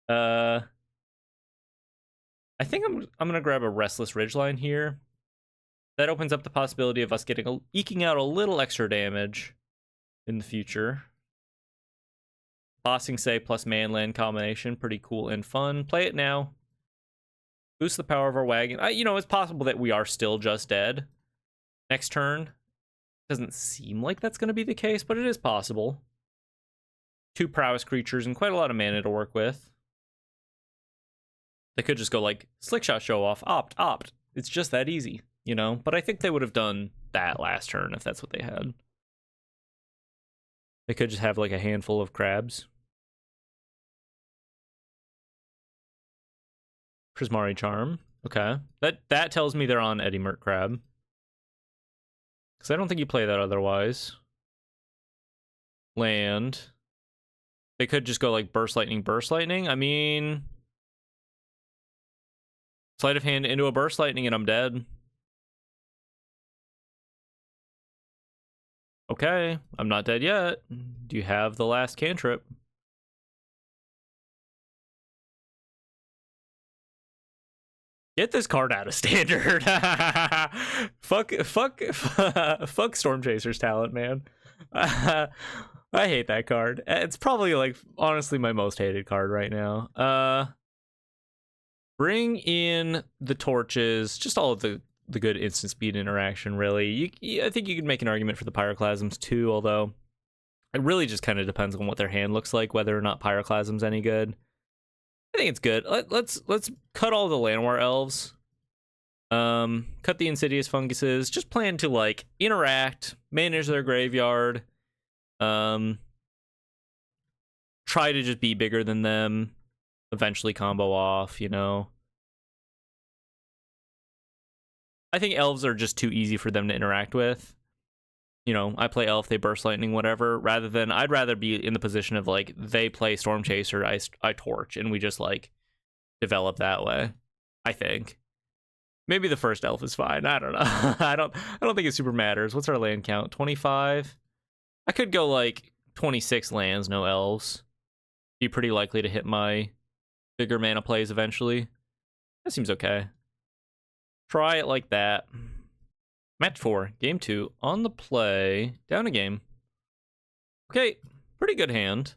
I think I'm gonna grab a Restless Ridgeline here. That opens up the possibility of us eking out a little extra damage in the future. Tossing Say plus Manland combination, pretty cool and fun. Play it now. Boost the power of our wagon. You know, it's possible that we are still just dead next turn. Doesn't seem like that's going to be the case, but it is possible. 2 Prowess creatures and quite a lot of mana to work with. They could just go like, Slick Shot Show Off, opt. It's just that easy, you know? But I think they would have done that last turn if that's what they had. They could just have like a handful of crabs. Prismari Charm. Okay. That tells me they're on Eddie Mert Crab. Because I don't think you play that otherwise. Land. They could just go like Burst Lightning. I mean... Sleight of Hand into a Burst Lightning and I'm dead. Okay, I'm not dead yet. Do you have the last cantrip? Get this card out of standard. fuck Storm Chaser's talent, man. I hate that card. It's probably like honestly my most hated card right now. Bring in the torches, just all of the good instant speed interaction, really. I think you could make an argument for the Pyroclasms too, although it really just kind of depends on what their hand looks like, whether or not Pyroclasm's any good. I think it's good. Let's cut all the Llanowar Elves. Cut the Insidious Funguses. Just plan to like interact, manage their graveyard. Try to just be bigger than them. Eventually combo off, you know. I think elves are just too easy for them to interact with. You know, I play elf, they burst lightning, whatever, rather than I'd rather be in the position of like they play Storm Chaser, I torch, and we just like develop that way. I think. Maybe the first elf is fine. I don't know. I don't think it super matters. What's our land count? 25? I could go like 26 lands, no elves. Be pretty likely to hit my bigger mana plays eventually. That seems okay. Try it like that. Match 4, game 2, on the play, down a game. Okay, pretty good hand.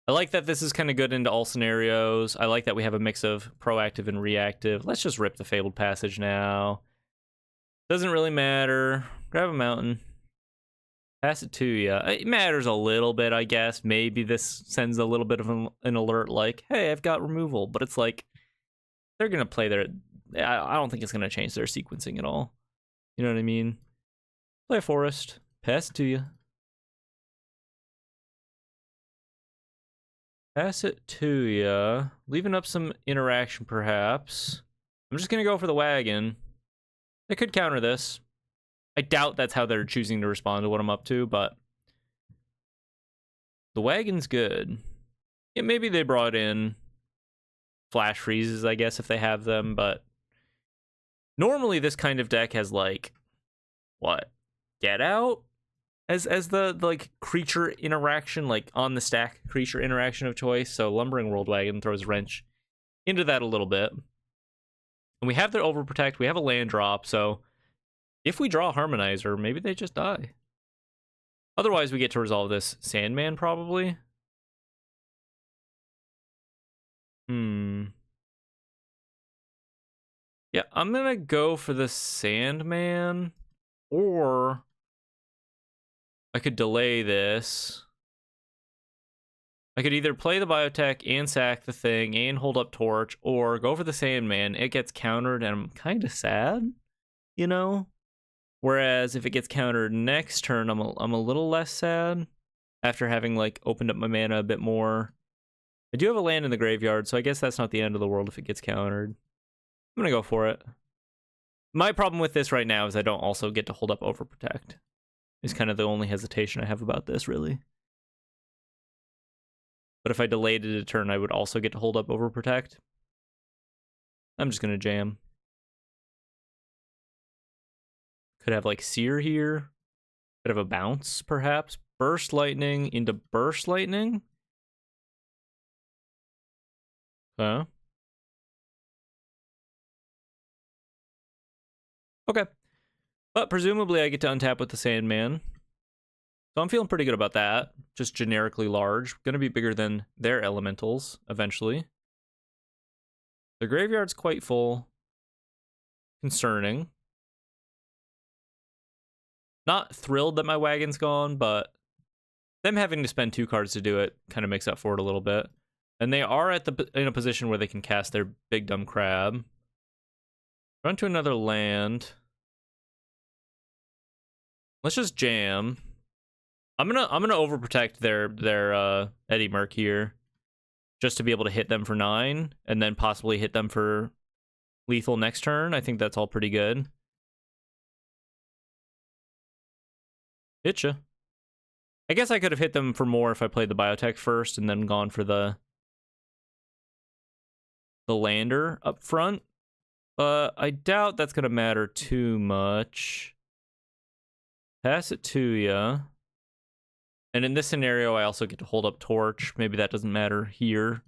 I like that this is kind of good into all scenarios. I like that we have a mix of proactive and reactive. Let's just rip the Fabled Passage now. Doesn't really matter. Grab a mountain. Pass it to you. It matters a little bit, I guess. Maybe this sends a little bit of an alert like, hey, I've got removal. But it's like, they're going to play their... I don't think it's going to change their sequencing at all. You know what I mean? Play a forest. Pass it to you. Pass it to you. Leaving up some interaction, perhaps. I'm just going to go for the wagon. They could counter this. I doubt that's how they're choosing to respond to what I'm up to, but... the wagon's good. Yeah, maybe they brought in flash freezes, I guess, if they have them, but... normally this kind of deck has, like... what? Get out? As the like, creature interaction, like, on the stack creature interaction of choice, so Lumbering World Wagon throws a wrench into that a little bit. And we have their Overprotect, we have a land drop, so if we draw a Harmonizer, maybe they just die. Otherwise, we get to resolve this Sandman, probably. Yeah, I'm gonna go for the Sandman, or I could delay this. I could either play the Biotech and sack the thing and hold up Torch, or go for the Sandman. It gets countered, and I'm kind of sad, you know? Whereas if it gets countered next turn, I'm a little less sad after having, like, opened up my mana a bit more. I do have a land in the graveyard, so I guess that's not the end of the world if it gets countered. I'm gonna go for it. My problem with this right now is I don't also get to hold up Overprotect. Is kind of the only hesitation I have about this, really. But if I delayed it a turn, I would also get to hold up Overprotect. I'm just gonna jam. Could have, like, Seer here. Could have a bounce, perhaps. Burst Lightning into Burst Lightning. Huh? Okay. But presumably I get to untap with the Sandman. So I'm feeling pretty good about that. Just generically large. Gonna be bigger than their elementals, eventually. The graveyard's quite full. Concerning. Not thrilled that my wagon's gone, but them having to spend 2 cards to do it kind of makes up for it a little bit. And they are in a position where they can cast their Big Dumb Crab. Run to another land. Let's just jam. I'm gonna Overprotect their Eddie Merc here, just to be able to hit them for 9, and then possibly hit them for lethal next turn. I think that's all pretty good. Hitcha. I guess I could have hit them for more if I played the Biotech first and then gone for the lander up front. But I doubt that's gonna matter too much. Pass it to ya. And in this scenario, I also get to hold up Torch. Maybe that doesn't matter here.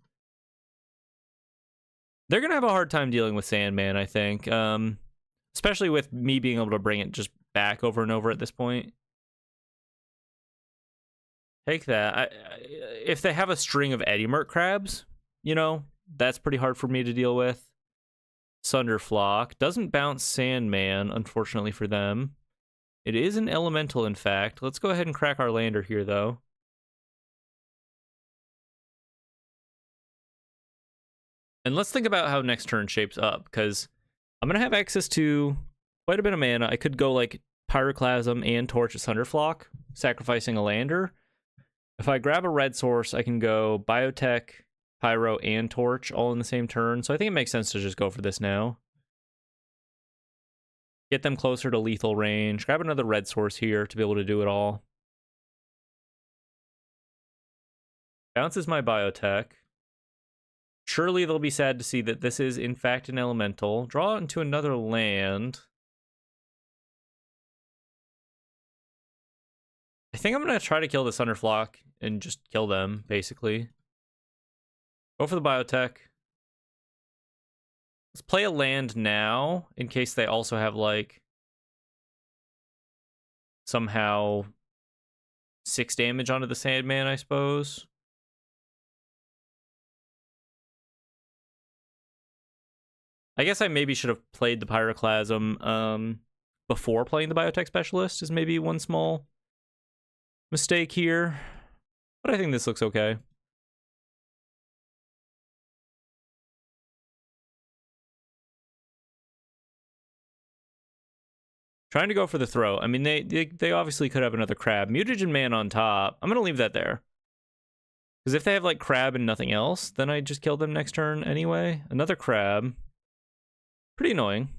They're going to have a hard time dealing with Sandman, I think. Especially with me being able to bring it just back over and over at this point. Take that. If they have a string of Eddie Merc crabs, you know, that's pretty hard for me to deal with. Sunderflock. Doesn't bounce Sandman, unfortunately for them. It is an elemental, in fact. Let's go ahead and crack our lander here, though. And let's think about how next turn shapes up, because I'm going to have access to quite a bit of mana. I could go, like, Pyroclasm and Torch at Sunderflock, sacrificing a lander. If I grab a red source, I can go Biotech, Pyro, and Torch all in the same turn. So I think it makes sense to just go for this now. Get them closer to lethal range. Grab another red source here to be able to do it all. Bounces my Biotech. Surely they'll be sad to see that this is, in fact, an elemental. Draw it into another land. I think I'm going to try to kill the Sunderflock and just kill them, basically. Go for the Biotech. Let's play a land now, in case they also have, like, somehow 6 damage onto the Sandman, I suppose. I guess I maybe should have played the Pyroclasm before playing the Biotech Specialist is maybe one small mistake here. But I think this looks okay. Trying to go for the throw. I mean, they obviously could have another crab. Mutagen Man on top. I'm going to leave that there. Because if they have, like, crab and nothing else, then I just kill them next turn anyway. Another crab. Pretty annoying.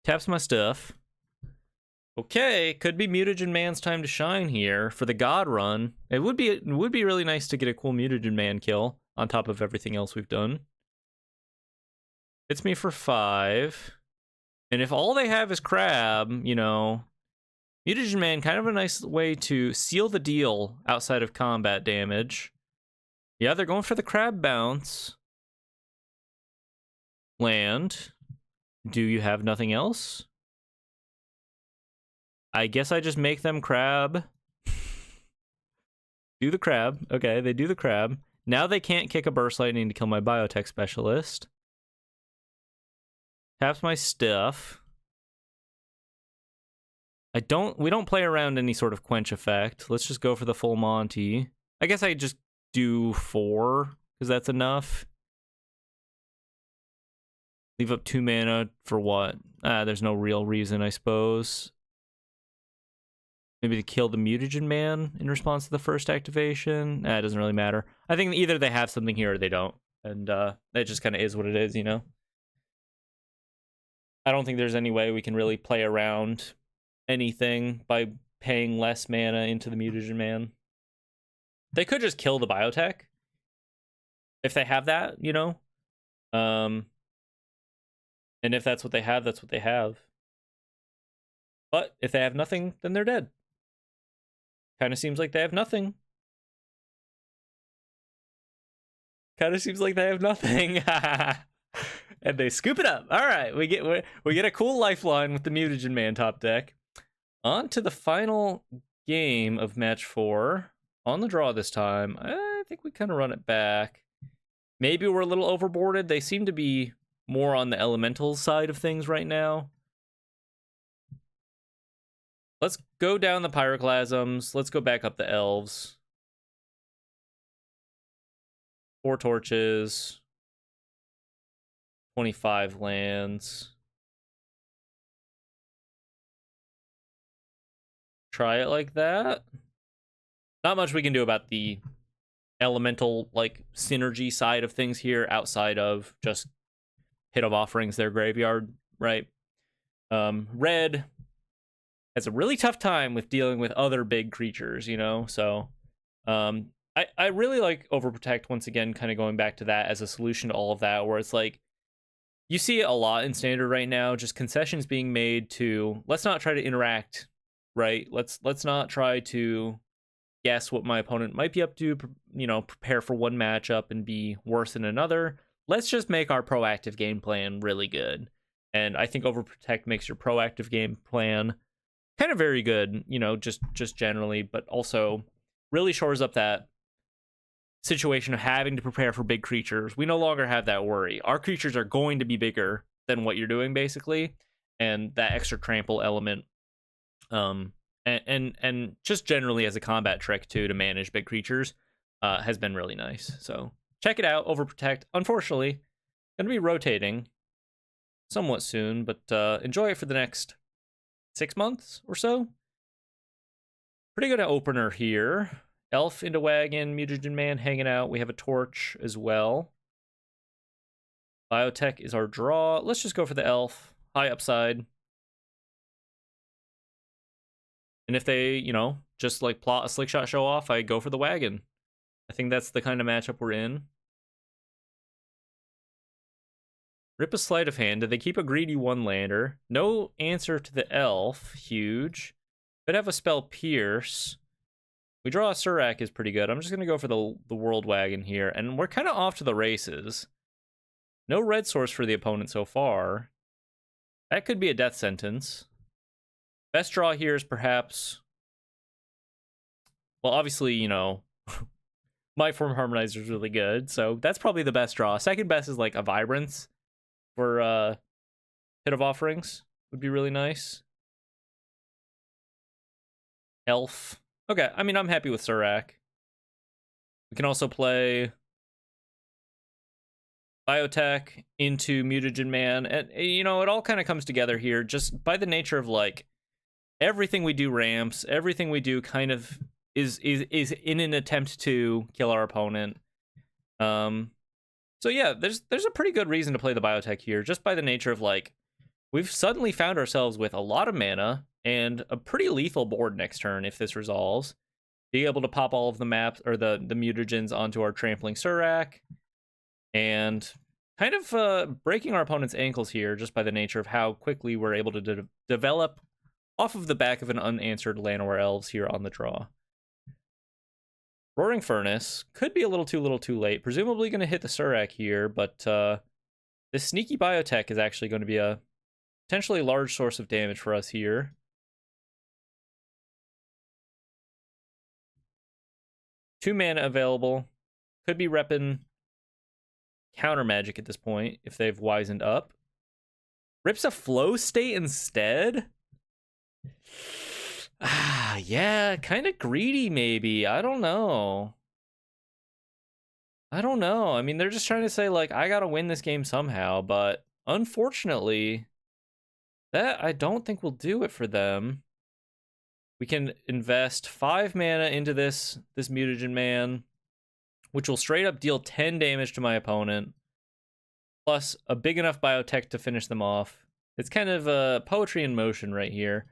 Taps my stuff. Okay, could be Mutagen Man's time to shine here for the God run. It would be really nice to get a cool Mutagen Man kill on top of everything else we've done. Hits me for 5. And if all they have is crab, you know, Mutagen Man, kind of a nice way to seal the deal outside of combat damage. Yeah, they're going for the crab bounce. Land. Do you have nothing else? I guess I just make them crab. Do the crab. Okay, they do the crab. Now they can't kick a Burst Lightning to kill my Biotech Specialist. Taps my stuff. We don't play around any sort of quench effect. Let's just go for the full Monty. I guess I just do 4, because that's enough. Leave up 2 mana for what? There's no real reason, I suppose. Maybe to kill the Mutagen Man in response to the first activation. It doesn't really matter. I think either they have something here or they don't. And that just kind of is what it is, you know? I don't think there's any way we can really play around anything by paying less mana into the Mutagen Man. They could just kill the Biotech. If they have that, you know? And if that's what they have, that's what they have. But if they have nothing, then they're dead. Kind of seems like they have nothing. Kind of seems like they have nothing. And they scoop it up. All right, we get a cool lifeline with the Mutagen Man top deck. On to the final game of match 4. On the draw this time. I think we kind of run it back. Maybe we're a little overboarded. They seem to be more on the elemental side of things right now. Let's go down the Pyroclasms. Let's go back up the Elves. 4 torches. 25 lands. Try it like that. Not much we can do about the elemental, like, synergy side of things here outside of just Hit of Offerings, their graveyard, right? Red has a really tough time with dealing with other big creatures, you know? So I really like Overprotect, once again, kind of going back to that as a solution to all of that, where it's like, you see it a lot in Standard right now, just concessions being made to, let's not try to interact, right? Let's not try to guess what my opponent might be up to, you know, prepare for one matchup and be worse than another. Let's just make our proactive game plan really good. And I think Overprotect makes your proactive game plan kind of very good, you know, just generally, but also really shores up that situation of having to prepare for big creatures. We no longer have that worry. Our creatures are going to be bigger than what you're doing, basically, and that extra trample element, and just generally as a combat trick too to manage big creatures, has been really nice. So check it out, Overprotect. Unfortunately, gonna be rotating somewhat soon, but enjoy it for the next 6 months or so. Pretty good opener here. Elf into Wagon, Mutagen Man hanging out. We have a Torch as well. Biotech is our draw. Let's just go for the Elf. High upside. And if they, you know, just like plot a Slick Shot show off, I go for the Wagon. I think that's the kind of matchup we're in. Rip a Sleight of Hand. Did they keep a greedy 1-lander? No answer to the Elf. Huge. Could have a spell Pierce. We draw a Surak is pretty good. I'm just going to go for the World Wagon here. And we're kind of off to the races. No red source for the opponent so far. That could be a death sentence. Best draw here is perhaps... Well, obviously, you know... My Form Harmonizer is really good, so that's probably the best draw. Second best is like a Vibrance for Pit of Offerings. Would be really nice. Elf. Okay, I mean, I'm happy with Surak. We can also play Biotech into Mutagen Man, and you know, it all kind of comes together here just by the nature of like everything we do ramps, everything we do kind of is in an attempt to kill our opponent. So yeah, there's a pretty good reason to play the Biotech here, just by the nature of like we've suddenly found ourselves with a lot of mana and a pretty lethal board next turn if this resolves. Being able to pop all of the maps or the mutagens onto our Trampling Surak, and kind of breaking our opponent's ankles here just by the nature of how quickly we're able to develop off of the back of an unanswered Llanowar Elves here on the draw. Roaring Furnace could be a little too late. Presumably going to hit the Surak here, but this sneaky Biotech is actually going to be a potentially large source of damage for us here. Two mana available. Could be repping Counter Magic at this point if they've wisened up. Rips a Flow State instead? Yeah, kind of greedy maybe. I don't know. I mean, they're just trying to say, like, I gotta win this game somehow, but unfortunately, that I don't think will do it for them. We can invest 5 mana into this Mutagen Man, which will straight up deal 10 damage to my opponent, plus a big enough Biotech to finish them off. It's kind of poetry in motion right here.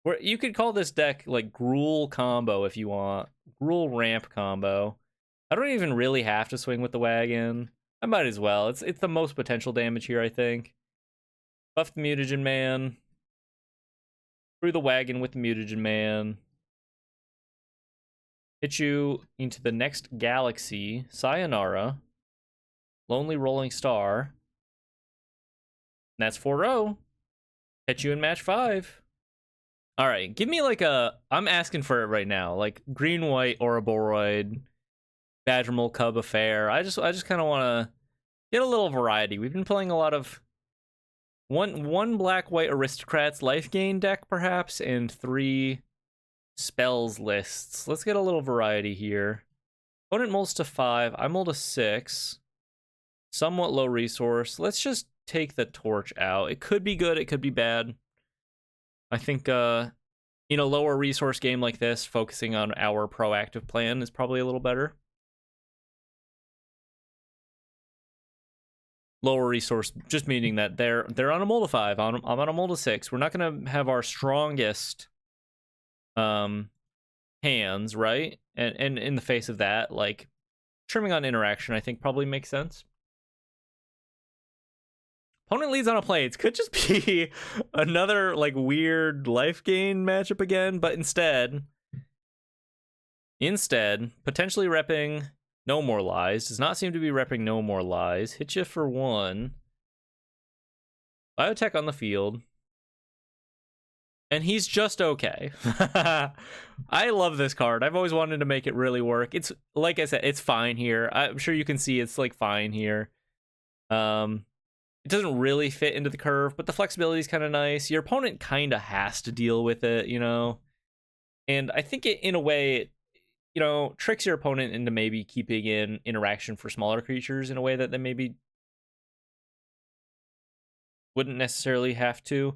Where you could call this deck like Gruul combo if you want. Gruul ramp combo. I don't even really have to swing with the wagon. I might as well. It's the most potential damage here, I think. Buff the Mutagen Man. Through the wagon with the Mutagen Man. Hit you into the next galaxy. Sayonara. Lonely Rolling Star. And that's 4-0. Hit you in match 5. All right, give me like I'm asking for it right now. Like green-white Ouroboros, Badgermole Cub Affair. I just kind of want to get a little variety. We've been playing a lot of one black-white Aristocrats Lifegain deck, perhaps, and 3 spells lists. Let's get a little variety here. Opponent molds to 5. I mold to 6. Somewhat low resource. Let's just take the Torch out. It could be good. It could be bad. I think in a lower resource game like this, focusing on our proactive plan is probably a little better. Lower resource, just meaning that they're on a mold of 5. I'm on a mold of 6. We're not going to have our strongest hands, right? And in the face of that, like trimming on interaction, I think probably makes sense. Opponent leads on a play. It could just be another like weird Lifegain matchup again, but instead, potentially repping No More Lies. Does not seem to be repping No More Lies. Hit you for 1. Biotech on the field. And he's just okay. I love this card. I've always wanted to make it really work. It's, like I said, it's fine here. I'm sure you can see it's like fine here. It doesn't really fit into the curve, but the flexibility is kind of nice. Your opponent kind of has to deal with it, you know? And I think it, in a way, you know, tricks your opponent into maybe keeping in interaction for smaller creatures in a way that they maybe wouldn't necessarily have to.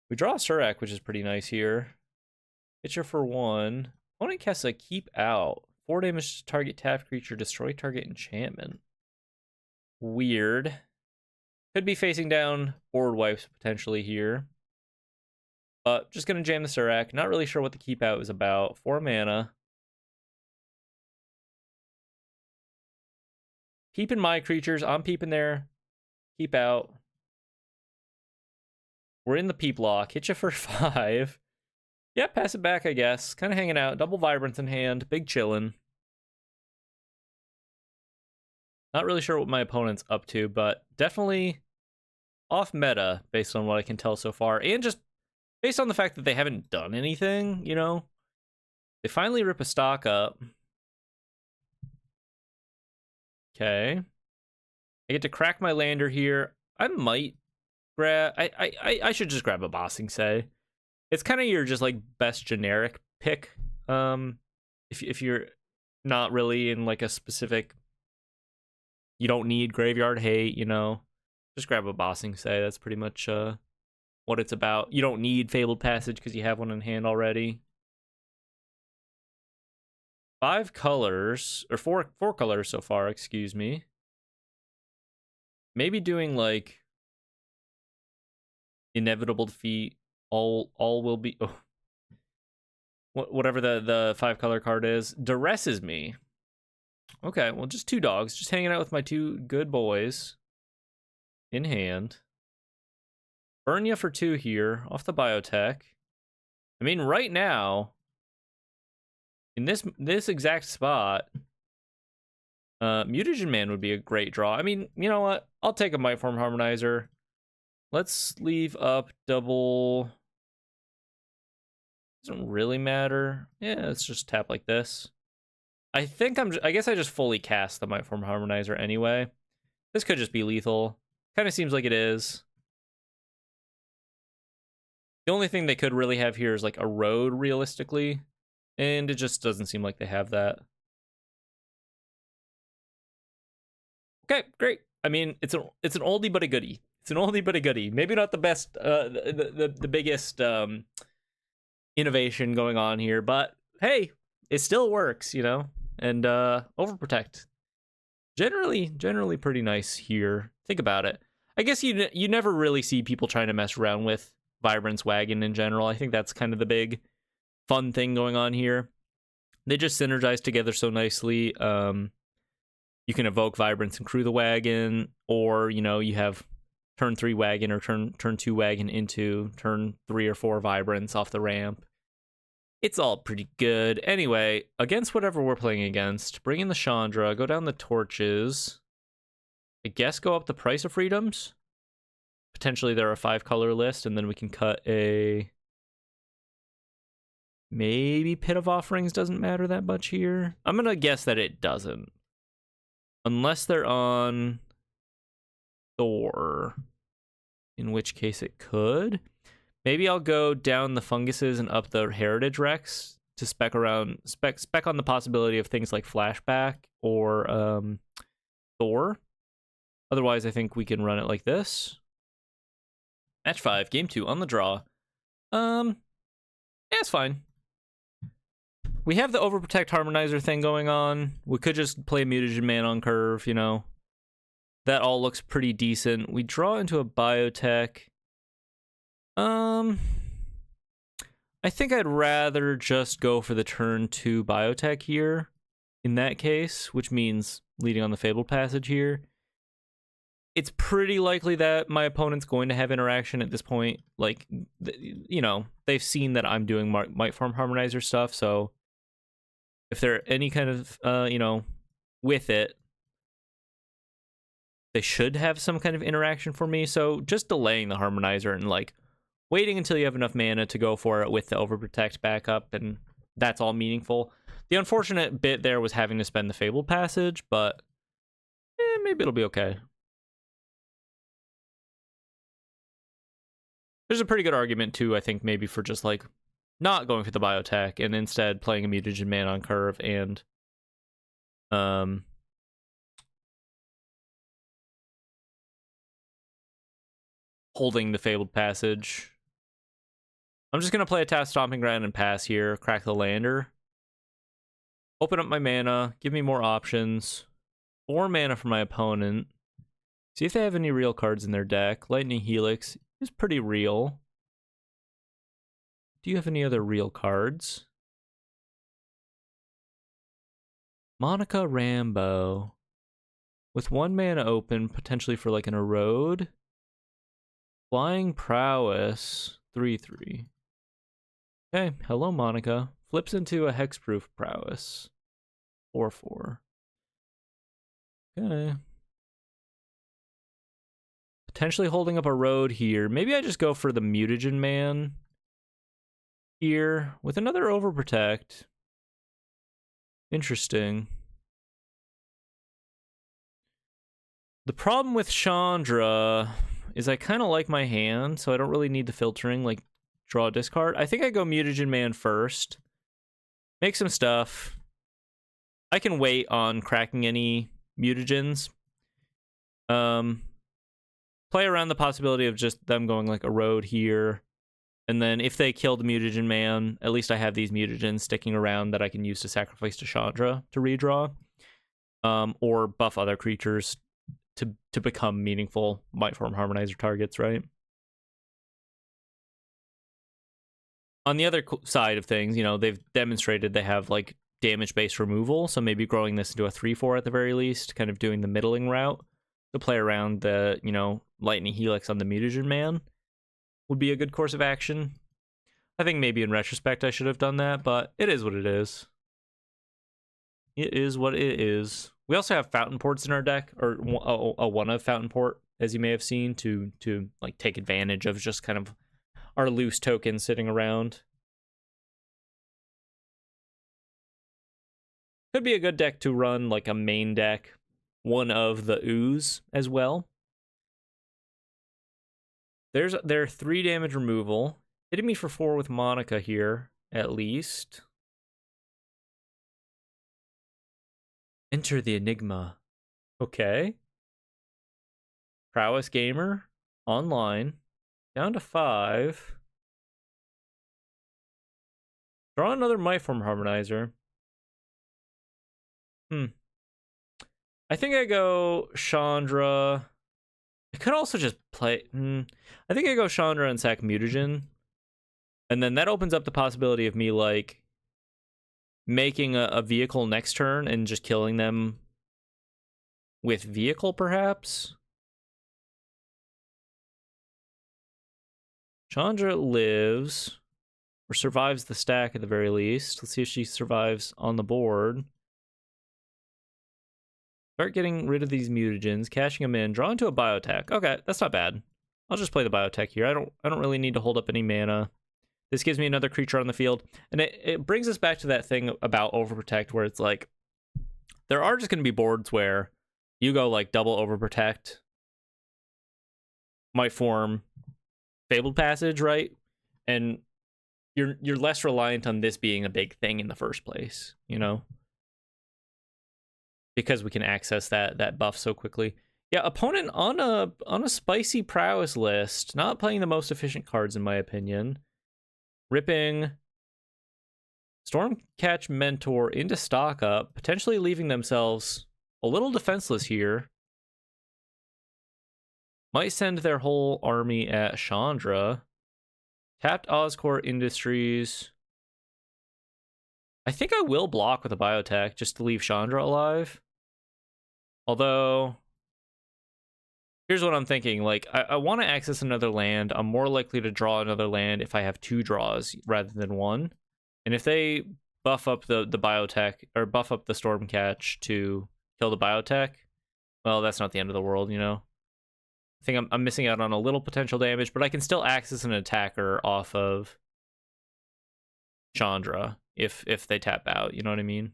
We draw a Surak, which is pretty nice here. Hit you for 1. Opponent casts a Keep Out. 4 damage to target tapped creature, destroy target enchantment. Weird. Could be facing down board wipes potentially here. But just going to jam the Surak. Not really sure what the Keep Out is about. 4 mana. Peeping my creatures. I'm peeping there. Keep Out. We're in the peep lock. Hit you for 5. Yeah, pass it back, I guess. Kind of hanging out. Double Vibrance in hand. Big chillin'. Not really sure what my opponent's up to, but definitely off meta based on what I can tell so far. And just based on the fact that they haven't done anything, you know? They finally rip a stock up. Okay. I get to crack my lander here. I might grab... I should just grab a Bossing Say. It's kind of your just, like, best generic pick. If you're not really in, like, a specific... You don't need Graveyard Hate, you know? Just grab a Bossing Say. That's pretty much what it's about. You don't need Fabled Passage because you have one in hand already. 5 colors, or four colors so far, excuse me. Maybe doing, like, Inevitable Defeat, all will be... Oh. Whatever the 5-color card is. Duresses me. Okay, well, just 2 dogs. Just hanging out with my 2 good boys. In hand. Burn you for 2 here, off the Biotech. I mean, right now, in this exact spot, Mutagen Man would be a great draw. I mean, you know what? I'll take a Might Form Harmonizer. Let's leave up double... Doesn't really matter. Yeah, let's just tap like this. I guess I just fully cast the Might Form Harmonizer anyway. This could just be lethal. Kind of seems like it is. The only thing they could really have here is like a road, realistically. And it just doesn't seem like they have that. Okay, great. I mean, it's an oldie but a goodie. It's an oldie but a goodie. Maybe not the best, the biggest innovation going on here, but hey, it still works, you know. And Overprotect, generally pretty nice here. Think about it. I guess you never really see people trying to mess around with Vibrance Wagon in general. I think that's kind of the big fun thing going on here. They just synergize together so nicely. You can evoke Vibrance and crew the wagon, or, you know, you have turn 3 wagon or turn 2 wagon into turn 3 or 4 Vibrance off the ramp. It's all pretty good. Anyway, against whatever we're playing against, bring in the Chandra, go down the torches. I guess go up the price of freedoms. Potentially there are a 5-color list, and then we can cut a... Maybe Pit of Offerings doesn't matter that much here. I'm going to guess that it doesn't. Unless they're on Thor. In which case it could. Maybe I'll go down the funguses and up the Heritage Rex to spec on the possibility of things like Flashback or Thor. Otherwise, I think we can run it like this. Match 5, game 2 on the draw. Yeah, it's fine. We have the Overprotect Harmonizer thing going on. We could just play Mutagen Man on curve, you know. That all looks pretty decent. We draw into a Biotech. I think I'd rather just go for the turn 2 Biotech here in that case, which means leading on the Fabled Passage here. It's pretty likely that my opponent's going to have interaction at this point. Like, you know, they've seen that I'm doing Might Form Harmonizer stuff, so if they're any kind of, you know, with it, they should have some kind of interaction for me. So just delaying the Harmonizer and, like, waiting until you have enough mana to go for it with the Overprotect backup, and that's all meaningful. The unfortunate bit there was having to spend the Fabled Passage, but maybe it'll be okay. There's a pretty good argument, too, I think, maybe for just, like, not going for the Biotech and instead playing a Mutagen Man on curve and holding the Fabled Passage. I'm just going to play a Task Stomping Ground and pass here, crack the Lander. Open up my mana, give me more options. 4 mana for my opponent. See if they have any real cards in their deck. Lightning Helix is pretty real. Do you have any other real cards? Monica Rambo. With 1 mana open, potentially for like an Erode. Flying Prowess. 3/3. Okay, hello Monica. Flips into a Hexproof Prowess. 4/4. Okay. Potentially holding up a road here. Maybe I just go for the Mutagen Man here with another Overprotect. Interesting. The problem with Chandra is I kind of like my hand, so I don't really need the filtering, like draw a discard. I think I go Mutagen Man first. Make some stuff. I can wait on cracking any mutagens. Play around the possibility of just them going like a road here. And then if they kill the Mutagen Man, at least I have these mutagens sticking around that I can use to sacrifice to Chandra to redraw. Or buff other creatures to become meaningful Might Form Harmonizer targets, right? On the other side of things, you know, they've demonstrated they have like damage-based removal, so maybe growing this into a 3/4 at the very least, kind of doing the middling route to play around the, you know, Lightning Helix on the Mutagen Man would be a good course of action. I think maybe in retrospect I should have done that, but it is what it is. It is what it is. We also have Fountain Ports in our deck, or a one of Fountain Port, as you may have seen, to like take advantage of just kind of our loose tokens sitting around. Could be a good deck to run like a main deck, one of the Ooze as well. There's their 3 damage removal. Hitting me for 4 with Monica here, at least. Enter the Enigma. Okay. Prowess Gamer, online. Down to 5. Draw another Might Form Harmonizer. I think I go Chandra. I could also just play... I think I go Chandra and sack Mutagen. And then that opens up the possibility of me, like, making a vehicle next turn and just killing them with vehicle, perhaps? Chandra lives, or survives the stack at the very least. Let's see if she survives on the board. Start getting rid of these mutagens, cashing them in, draw into a Biotech. Okay, that's not bad. I'll just play the Biotech here. I don't really need to hold up any mana. This gives me another creature on the field. And it brings us back to that thing about Overprotect, where it's like, there are just going to be boards where you go like double Overprotect, Might Form, Fabled Passage, right? And you're less reliant on this being a big thing in the first place, you know? Because we can access that buff so quickly. Yeah, opponent on a spicy prowess list, not playing the most efficient cards in my opinion. Ripping Stormcatch Mentor into stock up, potentially leaving themselves a little defenseless here. Might send their whole army at Chandra. Tapped Oscorp Industries. I think I will block with a Biotech just to leave Chandra alive. Although, here's what I'm thinking. Like, I want to access another land. I'm more likely to draw another land if I have 2 draws rather than 1. And if they buff up the Biotech, or buff up the Stormcatch to kill the Biotech, well, that's not the end of the world, you know? I think I'm missing out on a little potential damage, but I can still access an attacker off of Chandra if they tap out, you know what I mean?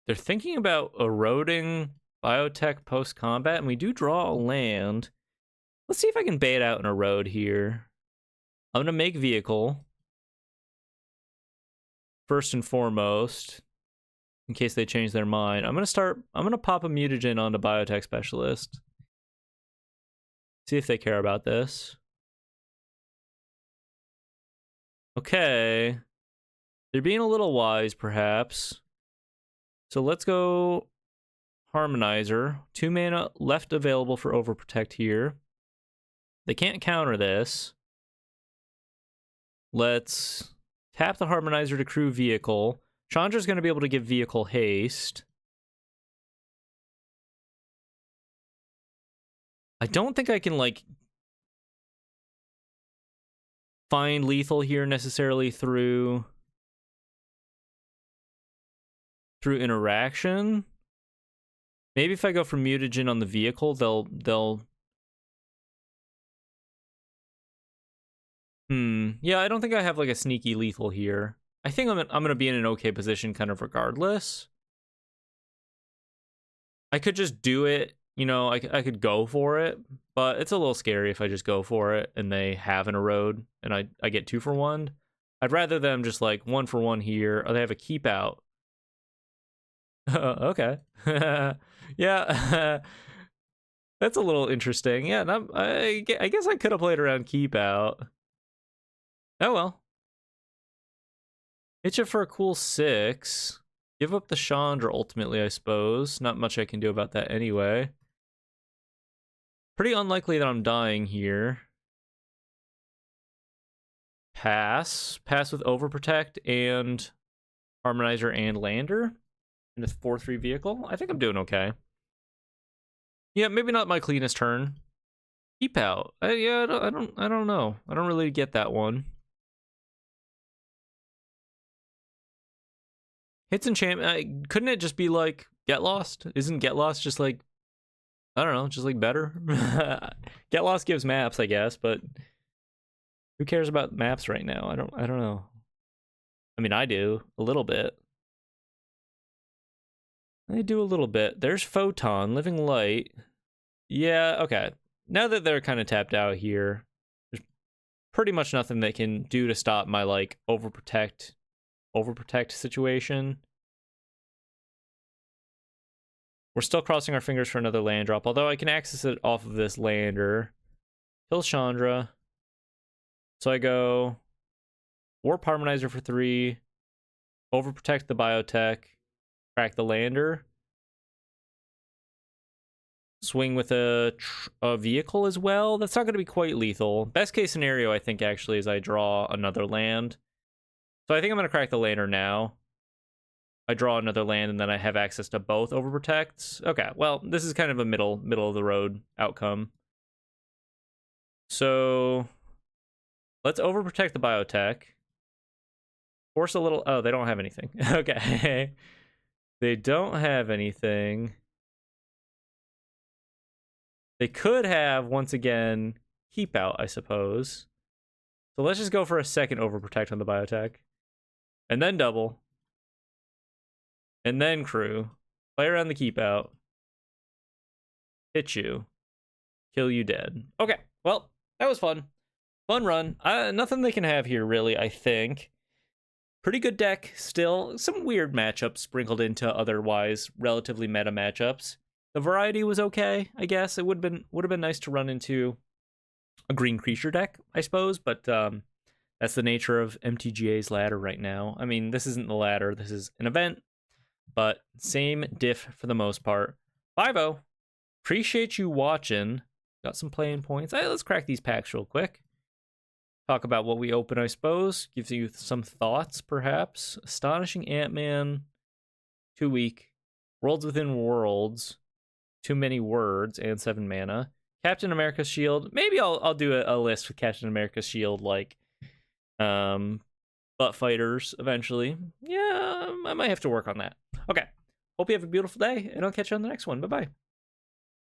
They're thinking about eroding Biotech post-combat, and we do draw a land. Let's see if I can bait out an erode here. I'm going to make vehicle. First and foremost, in case they change their mind. I'm going to pop a mutagen onto Biotech Specialist. See if they care about this. Okay. They're being a little wise, perhaps. So let's go Harmonizer. 2 mana left available for Overprotect here. They can't counter this. Let's tap the Harmonizer to crew vehicle. Chandra's going to be able to give vehicle haste. I don't think I can, like, find lethal here necessarily through interaction. Maybe if I go for mutagen on the vehicle, they'll yeah, I don't think I have like a sneaky lethal here. I think I'm gonna be in an okay position kind of regardless. I could just do it, you know, I could go for it, but it's a little scary if I just go for it and they have an erode and I get 2 for 1. I'd rather them just like 1 for 1 here. Oh, they have a keep out. Okay. Yeah. That's a little interesting. Yeah, I guess I could have played around keep out. Oh well. Hit you for a cool 6. Give up the Chandra ultimately, I suppose. Not much I can do about that anyway. Pretty unlikely that I'm dying here. Pass. Pass with Overprotect and Harmonizer and Lander. In a 4-3 vehicle. I think I'm doing okay. Yeah, maybe not my cleanest turn. Keep out. Yeah, I don't know. I don't really get that one. Hits enchantment. Couldn't it just be like Get Lost? Isn't Get Lost just like, I don't know, just like better? Get Lost gives maps, I guess, but who cares about maps right now? I don't know. I mean, I do a little bit. I do a little bit. There's Photon, Living Light. Yeah, okay. Now that they're kind of tapped out here, there's pretty much nothing they can do to stop my, like, overprotect situation. We're still crossing our fingers for another land drop, although I can access it off of this lander. Kill Chandra. So I go Warp Harmonizer for 3, Overprotect the Biotech, crack the lander, swing with a vehicle as well. That's not going to be quite lethal. Best case scenario, I think, actually, is I draw another land. So I think I'm going to crack the lander now. I draw another land, and then I have access to both Overprotects. Okay, well, this is kind of a middle of the road outcome. So let's Overprotect the Biotech. Force a little... Oh, they don't have anything. Okay. They don't have anything. They could have, once again, keep out, I suppose. So let's just go for a second Overprotect on the Biotech. And then double. And then crew. Play around the keep out. Hit you. Kill you dead. Okay, well, that was fun. Fun run. Nothing they can have here, really, I think. Pretty good deck still. Some weird matchups sprinkled into otherwise relatively meta matchups. The variety was okay, I guess. It would have been nice to run into a green creature deck, I suppose, but that's the nature of MTGA's ladder right now. I mean, this isn't the ladder, this is an event, but same diff for the most part. 5-0. Appreciate you watching. Got some playing points. Let's crack these packs real quick. Talk about what we open, I suppose. Gives you some thoughts, perhaps. Astonishing Ant-Man. Too weak. Worlds Within Worlds. Too many words and 7 mana. Captain America's Shield. Maybe I'll do a list with Captain America's Shield, like butt fighters eventually. Yeah, I might have to work on that. Okay. Hope you have a beautiful day, and I'll catch you on the next one. Bye-bye.